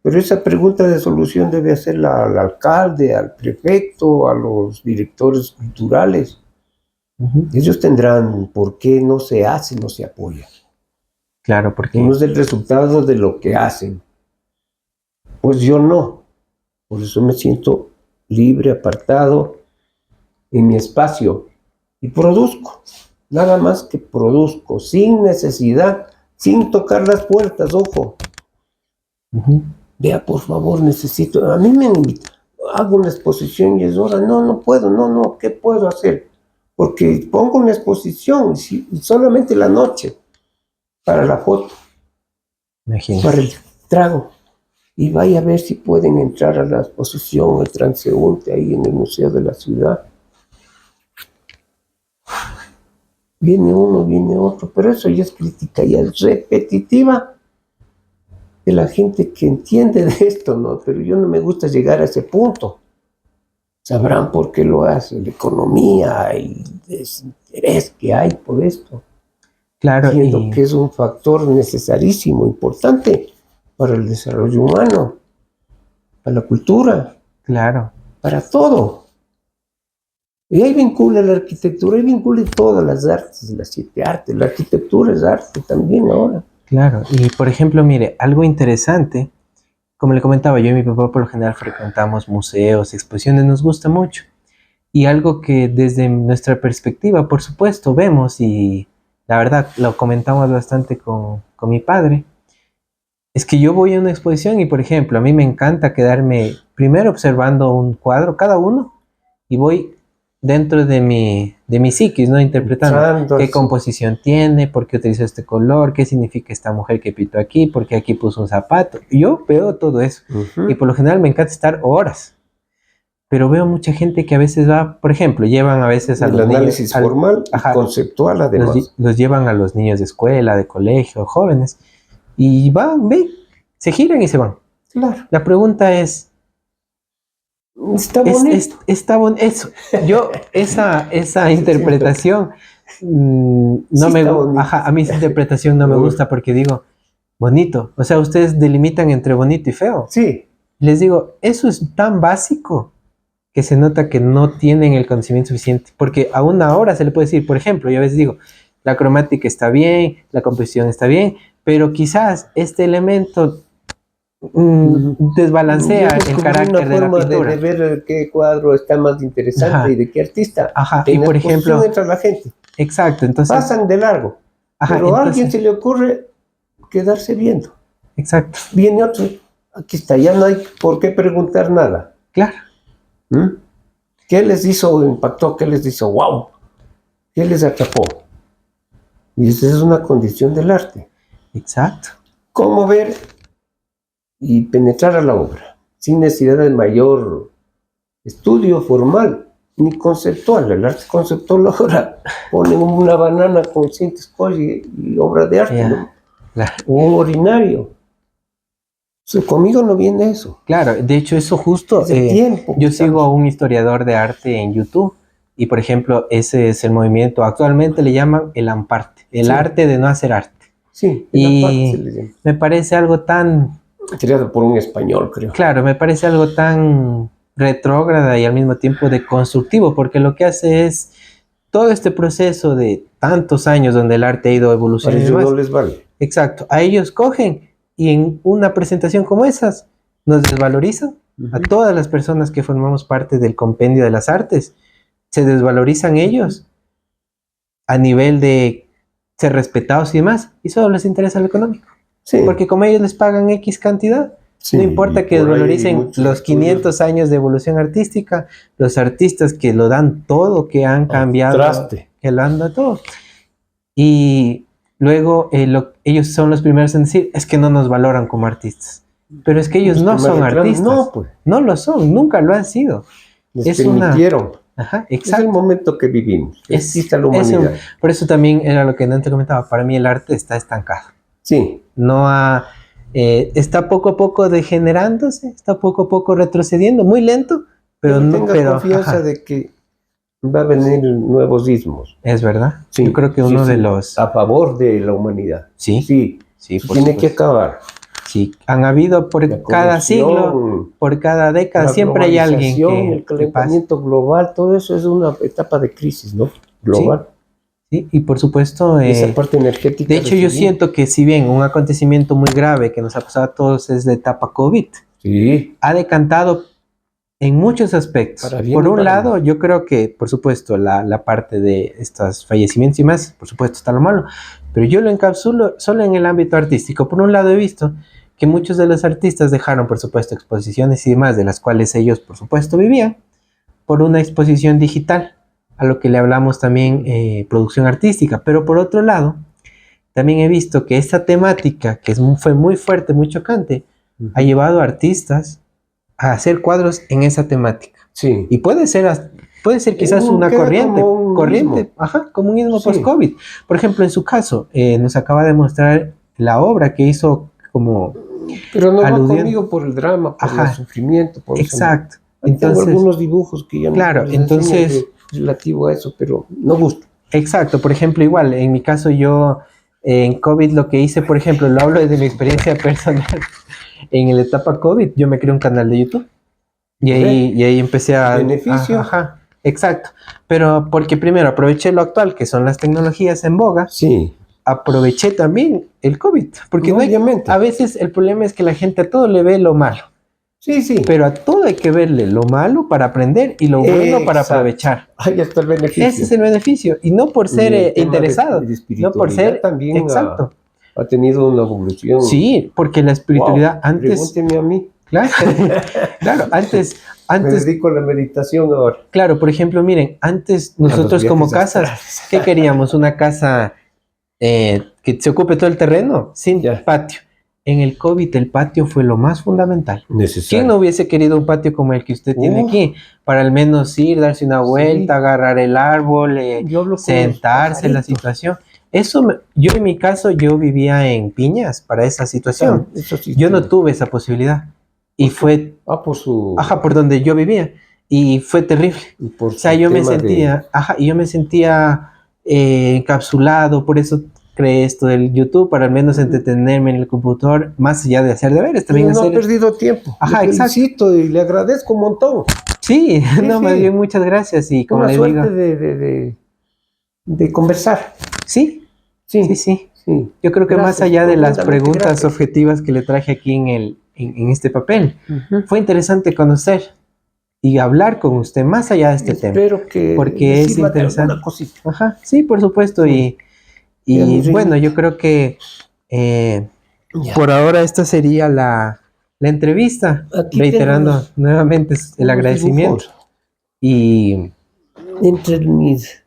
Pero esa pregunta de solución debe hacerla al alcalde, al prefecto, a los directores culturales. Ellos tendrán por qué no se hace, no se apoya. Claro, porque uno es el resultado de lo que hacen. Pues yo no. Por eso me siento libre, apartado en mi espacio y produzco. Nada más que produzco, sin necesidad, sin tocar las puertas, ojo. Vea, por favor, necesito, a mí me invitan, hago una exposición y es hora, no puedo, ¿qué puedo hacer? Porque pongo una exposición solamente la noche. para la foto, Imagínate. para el trago. Y vaya a ver si pueden entrar a la exposición El Transeúnte ahí en el Museo de la Ciudad. Viene uno, viene otro, pero eso ya es crítica, ya es repetitiva de la gente que entiende de esto, ¿no? Pero yo no me gusta llegar a ese punto. Sabrán por qué lo hace, la economía y el desinterés que hay por esto. Claro, Siendo que es un factor necesarísimo, importante para el desarrollo humano, para la cultura, claro, para todo. Y ahí vincula la arquitectura, ahí vincula todas las artes, las 7 artes, la arquitectura es arte también ahora. claro. Y por ejemplo, mire, algo interesante, como le comentaba, yo y mi papá por lo general frecuentamos museos, exposiciones, nos gusta mucho. Y algo que desde nuestra perspectiva, por supuesto, vemos y la verdad lo comentamos bastante con mi padre, es que yo voy a una exposición y, por ejemplo, a mí me encanta quedarme primero observando un cuadro, cada uno, y voy dentro de mi psiquis, ¿no? Interpretando Entrando qué así. composición tiene, por qué utilizó este color, qué significa esta mujer que pintó aquí, por qué aquí puso un zapato. Yo veo todo eso. Y por lo general me encanta estar horas. Pero veo mucha gente que a veces va, por ejemplo, llevan a veces a El los análisis niños, formal y ajá, conceptual además. los llevan a los niños de escuela, de colegio, jóvenes, y van, ven, se giran y se van. Claro, La pregunta es, está bonito. eso, yo, esa Sí, interpretación, no sí me, está bonito. ajá, a mí esa interpretación no me gusta porque digo, bonito, o sea, ustedes delimitan entre bonito y feo. Sí, Les digo, eso es tan básico que se nota que no tienen el conocimiento suficiente, porque a una hora se le puede decir, por ejemplo, yo a veces digo, la cromática está bien, la composición está bien, pero quizás este elemento desbalancea yo el descubrí una carácter de la forma pintura. de ver qué cuadro está más interesante y Ajá, de qué artista. ajá, y En la por exposición ejemplo, entra la gente, exacto, entonces, pasan de largo, ajá, pero a alguien entonces, se le ocurre quedarse viendo. exacto, Viene otro, aquí está, ya no hay por qué preguntar nada. claro, ¿Mm? ¿Qué les hizo, impactó? ¿Qué les hizo, wow? ¿Qué les atrapó? Y esa es una condición del arte. exacto, Cómo ver y penetrar a la obra, sin necesidad de mayor estudio formal ni conceptual. El arte conceptual ahora ponen una banana con cinta scotch y obra de arte, ya, ¿no? claro. O un urinario. Conmigo no viene eso. Claro, de hecho eso justo, Es el tiempo que yo sigo estamos. a un historiador de arte en YouTube y por ejemplo ese es el movimiento, actualmente le llaman el amparte, el Sí. arte de no hacer arte. Sí, en la parte se Y le llama. me parece algo tan, Creado por un español, creo. claro, me parece algo tan retrógrada y al mismo tiempo deconstructivo, porque lo que hace es todo este proceso de tantos años donde el arte ha ido Para evolucionando y ellos no demás. les vale. Exacto, a ellos cogen y en una presentación como esas nos desvalorizan a todas las personas que formamos parte del compendio de las artes. Se desvalorizan ellos a nivel de ser respetados y demás, y solo les interesa lo económico. Sí. Porque como ellos les pagan X cantidad, Sí, no importa que por ahí hay desvaloricen muchos los 500 estudios. años de evolución artística, los artistas que lo dan todo, que han cambiado, Traste. que lo han dado todo. Y luego ellos son los primeros en decir, es que no nos valoran como artistas. Pero es que ellos Los no que me son reclaman, artistas. no, pues. No lo son, nunca lo han sido. Les Es una... permitieron. Ajá, Es el exacto. momento que vivimos. Existe la Es humanidad. por eso también era lo que antes comentaba. Para mí el arte está estancado. Sí. No ha, está poco a poco degenerándose, está poco a poco retrocediendo, muy lento, pero no, tenga confianza ajá, de que va a venir nuevos ismos. es verdad. Sí, Yo creo que sí, uno de sí, los... a favor de la humanidad. Sí, Sí, sí, se por tiene que supuesto. acabar. Sí, han habido por La cada siglo, corrupción, por cada década, la siempre hay alguien globalización, el que pasa. calentamiento global, todo eso es una etapa de crisis, ¿no? Global. Sí, y por supuesto, Y esa parte energética. de hecho yo siento que si bien un acontecimiento muy grave que nos ha pasado a todos es la etapa COVID, Sí, ha decantado en muchos aspectos. para bien Por y un para lado, mal. yo creo que, por supuesto, la parte de estos fallecimientos y más, por supuesto, está lo malo, pero yo lo encapsulo solo en el ámbito artístico. Por un lado, he visto que muchos de los artistas dejaron, por supuesto, exposiciones y demás, de las cuales ellos, por supuesto, vivían, por una exposición digital, a lo que le hablamos también producción artística. Pero por otro lado, también he visto que esta temática, que fue muy fuerte, muy chocante, ha llevado a artistas a hacer cuadros en esa temática. Sí. Y puede ser quizás una Queda corriente, como un ismo. ajá, comunismo Sí. post-COVID. Por ejemplo, en su caso, nos acaba de mostrar la obra que hizo como Pero no va aludiendo. conmigo por el drama, por Ajá. el sufrimiento, por eso. Exacto. Tengo Entonces, algunos dibujos que ya claro, les enseño entonces, relativo a eso, pero no gusta. exacto. Por ejemplo, igual, en mi caso yo en COVID lo que hice, por ejemplo, lo hablo desde mi experiencia personal. En la etapa COVID yo me creé un canal de YouTube y ahí empecé a... Beneficio. Ajá, exacto. Pero porque primero aproveché lo actual, que son las tecnologías en boga, Sí, aproveché también el COVID. Porque no hay, obviamente. a veces el problema es que la gente a todo le ve lo malo, Sí, sí. pero a todo hay que verle lo malo para aprender y lo bueno para Exacto. aprovechar. Ahí está el beneficio. Ese es el beneficio. Y no por Y ser el tema interesado, de no por espiritualidad ser... también Exacto. ha tenido una evolución. Sí, porque la espiritualidad Wow, antes... pregúnteme a mí. Claro, claro, antes, Me dedico a la meditación ahora. claro, por ejemplo, miren, antes nosotros como casas, ¿qué queríamos? Una casa que se ocupe todo el terreno, sin Ya. patio. En el COVID el patio fue lo más fundamental. Necesario. ¿Quién no hubiese querido un patio como el que usted tiene aquí? Para al menos ir, darse una vuelta, Sí. agarrar el árbol, Yo hablo con sentarse en la los pajaritos. situación. Eso, yo en mi caso, yo vivía en Piñas para esa situación. Eso sí Yo no tiene. tuve esa posibilidad. Y fue, Por su... ajá, por donde yo vivía. Y fue terrible. y por O sea, su yo me tema de- sentía, ajá, y yo me sentía encapsulado, por eso creé esto del YouTube, para al menos entretenerme en el computador, más allá de hacer deberes, Pero también no ha hacer... perdido tiempo. Ajá, Le exacto. felicito y le agradezco un montón. Sí, Sí, no, sí. más bien muchas gracias y como Una les suerte digo, de conversar. sí, Sí, sí, sí. sí. Yo creo que más Gracias, allá de las profundamente preguntas gracias. objetivas que le traje aquí en este papel, Ujú. fue interesante conocer y hablar con usted más allá de este tema, Espero que porque le es sirva de interesante. alguna cosita. Ajá, sí, por supuesto, Sí. y Ya, mi bueno, reinita. yo creo que Ya. por ahora esta sería la entrevista, Aquí reiterando tengo nuevamente el unos agradecimiento dibujos y entre mis